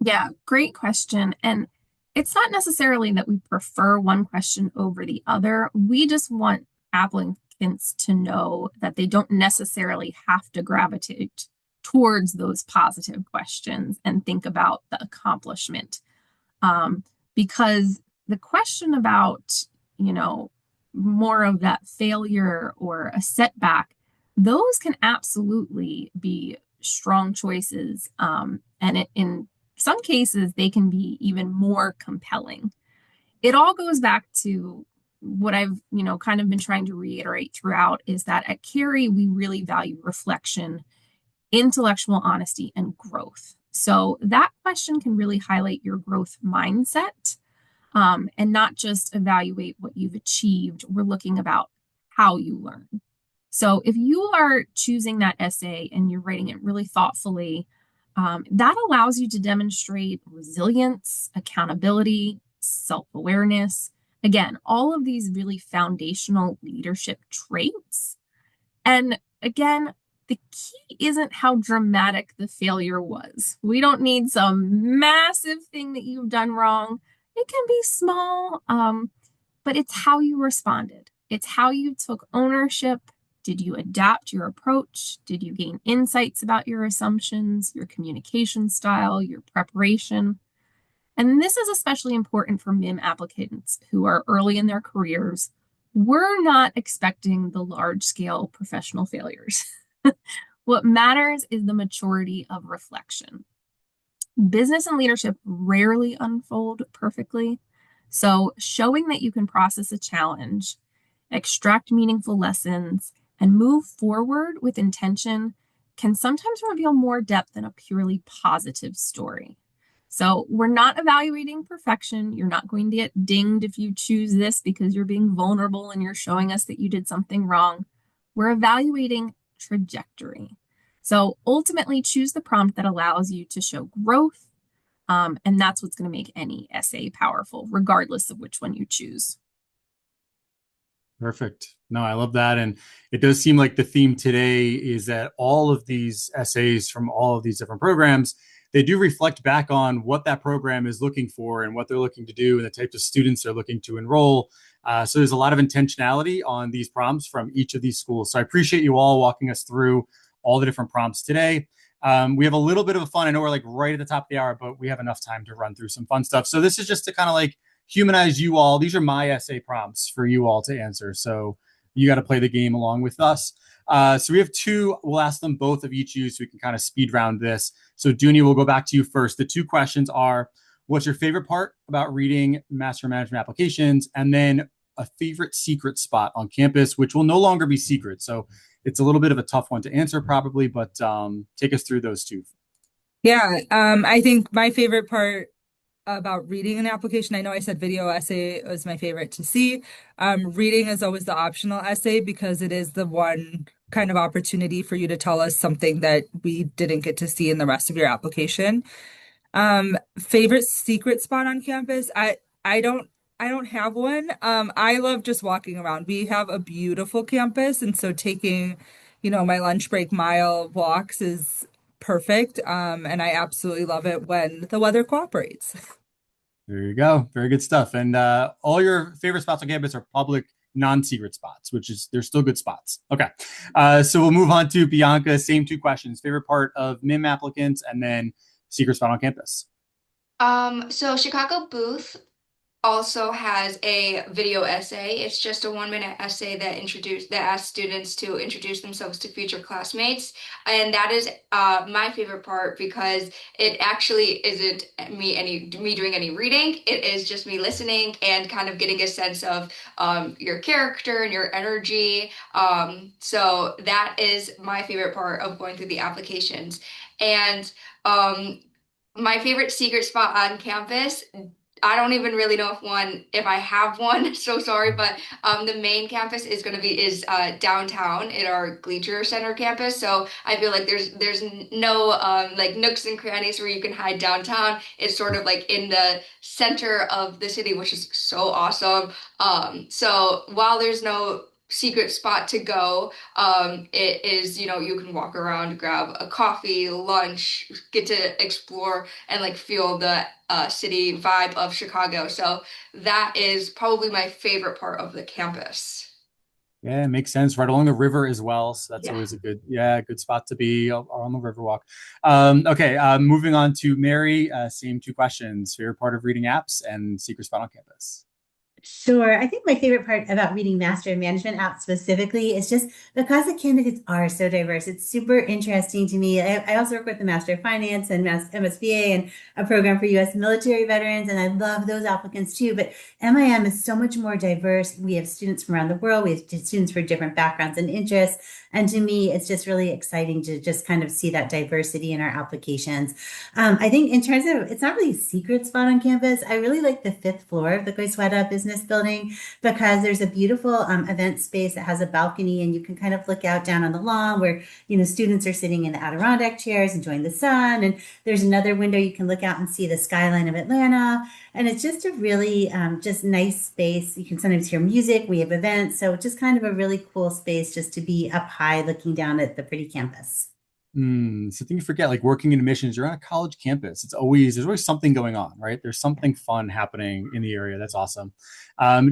Yeah, great question. And it's not necessarily that we prefer one question over the other. We just want applicants to know that they don't necessarily have to gravitate towards those positive questions and think about the accomplishment. Because the question about, more of that failure or a setback, those can absolutely be strong choices. In some cases, they can be even more compelling. It all goes back to what I've, kind of been trying to reiterate throughout is that at Carey, we really value reflection, intellectual honesty, and growth. So that question can really highlight your growth mindset, and not just evaluate what you've achieved. We're looking about how you learn. So if you are choosing that essay and you're writing it really thoughtfully, that allows you to demonstrate resilience, accountability, self-awareness. Again, all of these really foundational leadership traits. And again, the key isn't how dramatic the failure was. We don't need some massive thing that you've done wrong. It can be small, but it's how you responded. It's how you took ownership. Did you adapt your approach? Did you gain insights about your assumptions, your communication style, your preparation? And this is especially important for MIM applicants who are early in their careers. We're not expecting the large-scale professional failures. What matters is the maturity of reflection. Business and leadership rarely unfold perfectly. So showing that you can process a challenge, extract meaningful lessons, and move forward with intention can sometimes reveal more depth than a purely positive story. So we're not evaluating perfection. You're not going to get dinged if you choose this because you're being vulnerable and you're showing us that you did something wrong. We're evaluating trajectory. So ultimately choose the prompt that allows you to show growth. And that's what's going to make any essay powerful, regardless of which one you choose. Perfect. No, I love that. And it does seem like the theme today is that all of these essays from all of these different programs, they do reflect back on what that program is looking for and what they're looking to do and the types of students they're looking to enroll. So there's a lot of intentionality on these prompts from each of these schools. So I appreciate you all walking us through all the different prompts today. We have a little bit of a fun. I know we're like right at the top of the hour, but we have enough time to run through some fun stuff. So this is just to kind of like humanize you all. These are my essay prompts for you all to answer. So you got to play the game along with us. So we have two. We'll ask them both of each you so we can kind of speed round this. So Dooney, we'll go back to you first. The two questions are, what's your favorite part about reading master management applications? And then a favorite secret spot on campus, which will no longer be secret. So it's a little bit of a tough one to answer probably, but take us through those two. Yeah, I think my favorite part about reading an application, I know I said video essay was my favorite to see. Reading is always the optional essay because it is the one kind of opportunity for you to tell us something that we didn't get to see in the rest of your application. Favorite secret spot on campus? I don't have one. I love just walking around. We have a beautiful campus, and so taking, my lunch break mile walks is perfect. And I absolutely love it when the weather cooperates. There you go. Very good stuff. And all your favorite spots on campus are public, non-secret spots, which is they're still good spots. Okay. So we'll move on to Bianca. Same two questions. Favorite part of MIM applicants and then secret spot on campus. So Chicago Booth also has a video essay. It's just a 1 minute essay that asks students to introduce themselves to future classmates, and that is my favorite part because it actually isn't me doing any reading. It is just me listening and kind of getting a sense of your character and your energy. So that is my favorite part of going through the applications, and my favorite secret spot on campus, I don't even really know if I have one. So sorry, but the main campus is going to be is downtown in our Gleacher Center campus. So I feel like there's no like nooks and crannies where you can hide downtown. It's sort of like in the center of the city, which is so awesome. So while there's no secret spot to go, it is, you can walk around, grab a coffee, lunch, get to explore and like feel the city vibe of Chicago. So that is probably my favorite part of the campus. Yeah, it makes sense. Right along the river as well. So that's Yeah. always a good spot to be on the Riverwalk. Okay, moving on to Mary. Same two questions. Favorite part of reading apps and secret spot on campus. Sure. I think my favorite part about reading Master in Management apps specifically is just because the candidates are so diverse. It's super interesting to me. I also work with the Master of Finance and MSBA and a program for U.S. military veterans, and I love those applicants too. But MIM is so much more diverse. We have students from around the world. We have students for different backgrounds and interests. And to me, it's just really exciting to just kind of see that diversity in our applications. I think in terms of, it's not really a secret spot on campus. I really like the fifth floor of the Goizueta business building because there's a beautiful event space that has a balcony and you can kind of look out down on the lawn where, students are sitting in the Adirondack chairs enjoying the sun. And there's another window you can look out and see the skyline of Atlanta. And it's just a really just nice space. You can sometimes hear music. We have events. So just kind of a really cool space just to be up high looking down at the pretty campus. Something you forget, like working in admissions, you're on a college campus. There's always something going on, right? There's something fun happening in the area. That's awesome.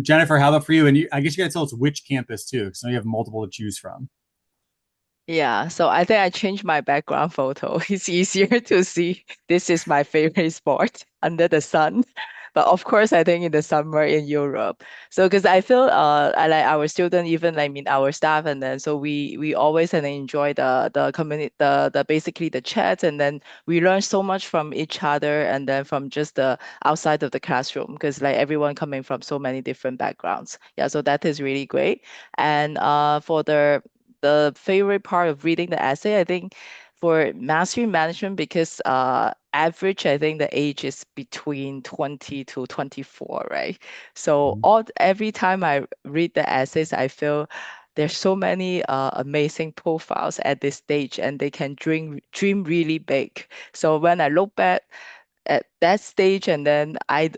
Jennifer, how about for you? And I guess you got to tell us which campus too, because now you have multiple to choose from. Yeah, so I think I changed my background photo. It's easier to see this is my favorite sport under the sun. But of course, I think in the summer in Europe. So because I feel I like our student, even like mean our staff, and then so we always and enjoy the community the basically the chats, and then we learn so much from each other, and then from just the outside of the classroom, because like everyone coming from so many different backgrounds. Yeah, so that is really great. And for the favorite part of reading the essay, I think for mastery management, because average, I think the age is between 20 to 24, right? So every time I read the essays, I feel there's so many amazing profiles at this stage, and they can dream really big. So when I look back at that stage, and then I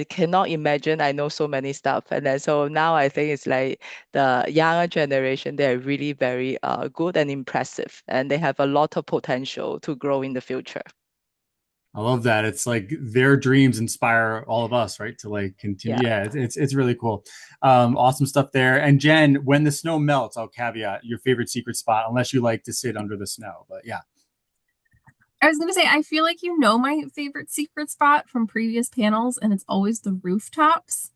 cannot imagine I know so many stuff, and then so now I think it's like the younger generation, they're really very good and impressive, and they have a lot of potential to grow in the future. I love that. It's like their dreams inspire all of us, right? To like continue. Yeah, it's really cool. Awesome stuff there. And Jen, when the snow melts, I'll caveat your favorite secret spot, unless you like to sit under the snow. But yeah. I was going to say, I feel like my favorite secret spot from previous panels, and it's always the rooftops.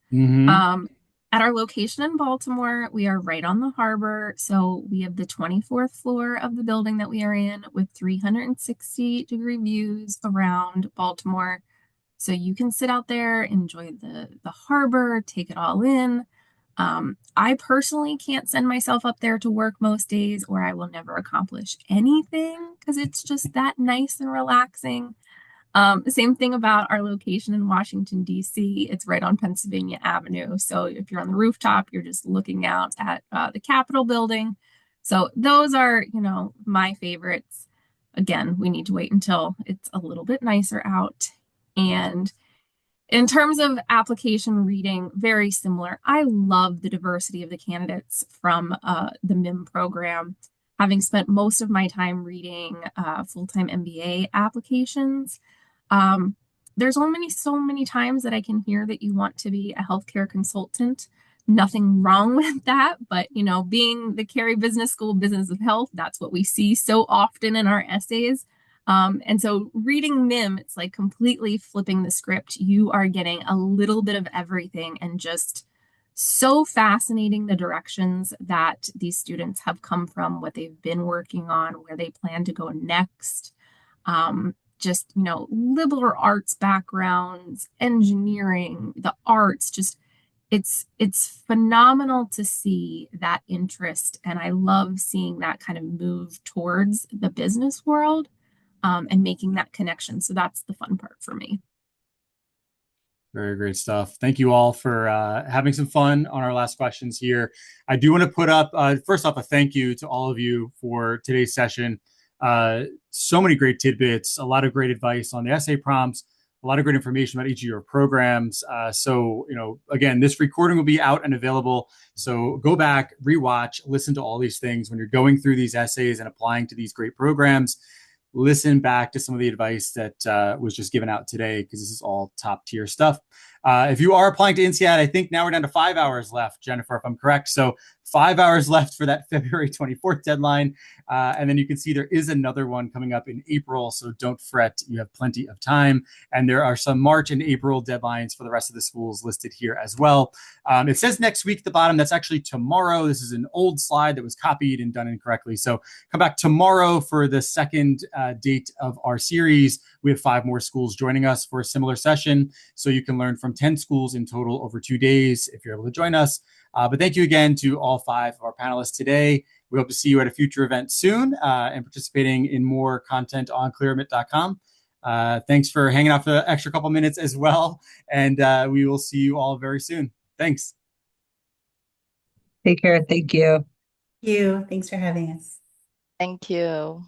At our location in Baltimore, we are right on the harbor. So we have the 24th floor of the building that we are in with 360-degree views around Baltimore. So you can sit out there, enjoy the harbor, take it all in. I personally can't send myself up there to work most days, or I will never accomplish anything because it's just that nice and relaxing. Same thing about our location in Washington, D.C. It's right on Pennsylvania Avenue. So if you're on the rooftop, you're just looking out at the Capitol building. So those are, my favorites. Again, we need to wait until it's a little bit nicer out. And in terms of application reading, very similar. I love the diversity of the candidates from the MiM program. Having spent most of my time reading full-time MBA applications, there's only so many times that I can hear that you want to be a healthcare consultant. Nothing wrong with that, but being the Carey Business School Business of Health, that's what we see so often in our essays. And so reading MiM, it's like completely flipping the script. You are getting a little bit of everything, and just so fascinating the directions that these students have come from, what they've been working on, where they plan to go next. Just, liberal arts backgrounds, engineering, the arts, just it's phenomenal to see that interest. And I love seeing that kind of move towards the business world. and making that connection. So that's the fun part for me. Very great stuff. Thank you all for having some fun on our last questions here. I do want to put up, first off, a thank you to all of you for today's session. So many great tidbits, a lot of great advice on the essay prompts, a lot of great information about each of your programs. So, again, this recording will be out and available. So go back, rewatch, listen to all these things when you're going through these essays and applying to these great programs. Listen back to some of the advice that was just given out today, because this is all top tier stuff. If you are applying to INSEAD, I think now we're down to 5 hours left, Jennifer, if I'm correct. So 5 hours left for that February 24th deadline. And then you can see there is another one coming up in April. So don't fret, you have plenty of time. And there are some March and April deadlines for the rest of the schools listed here as well. It says next week at the bottom. That's actually tomorrow. This is an old slide that was copied and done incorrectly. So come back tomorrow for the second date of our series. We have 5 more schools joining us for a similar session. So you can learn from 10 schools in total over 2 days if you're able to join us. But thank you again to all 5 of our panelists today. We hope to see you at a future event soon and participating in more content on clearimit.com. Thanks for hanging out for the extra couple minutes as well. And we will see you all very soon. Thanks. Take care. Thank you. Thank you. Thanks for having us. Thank you.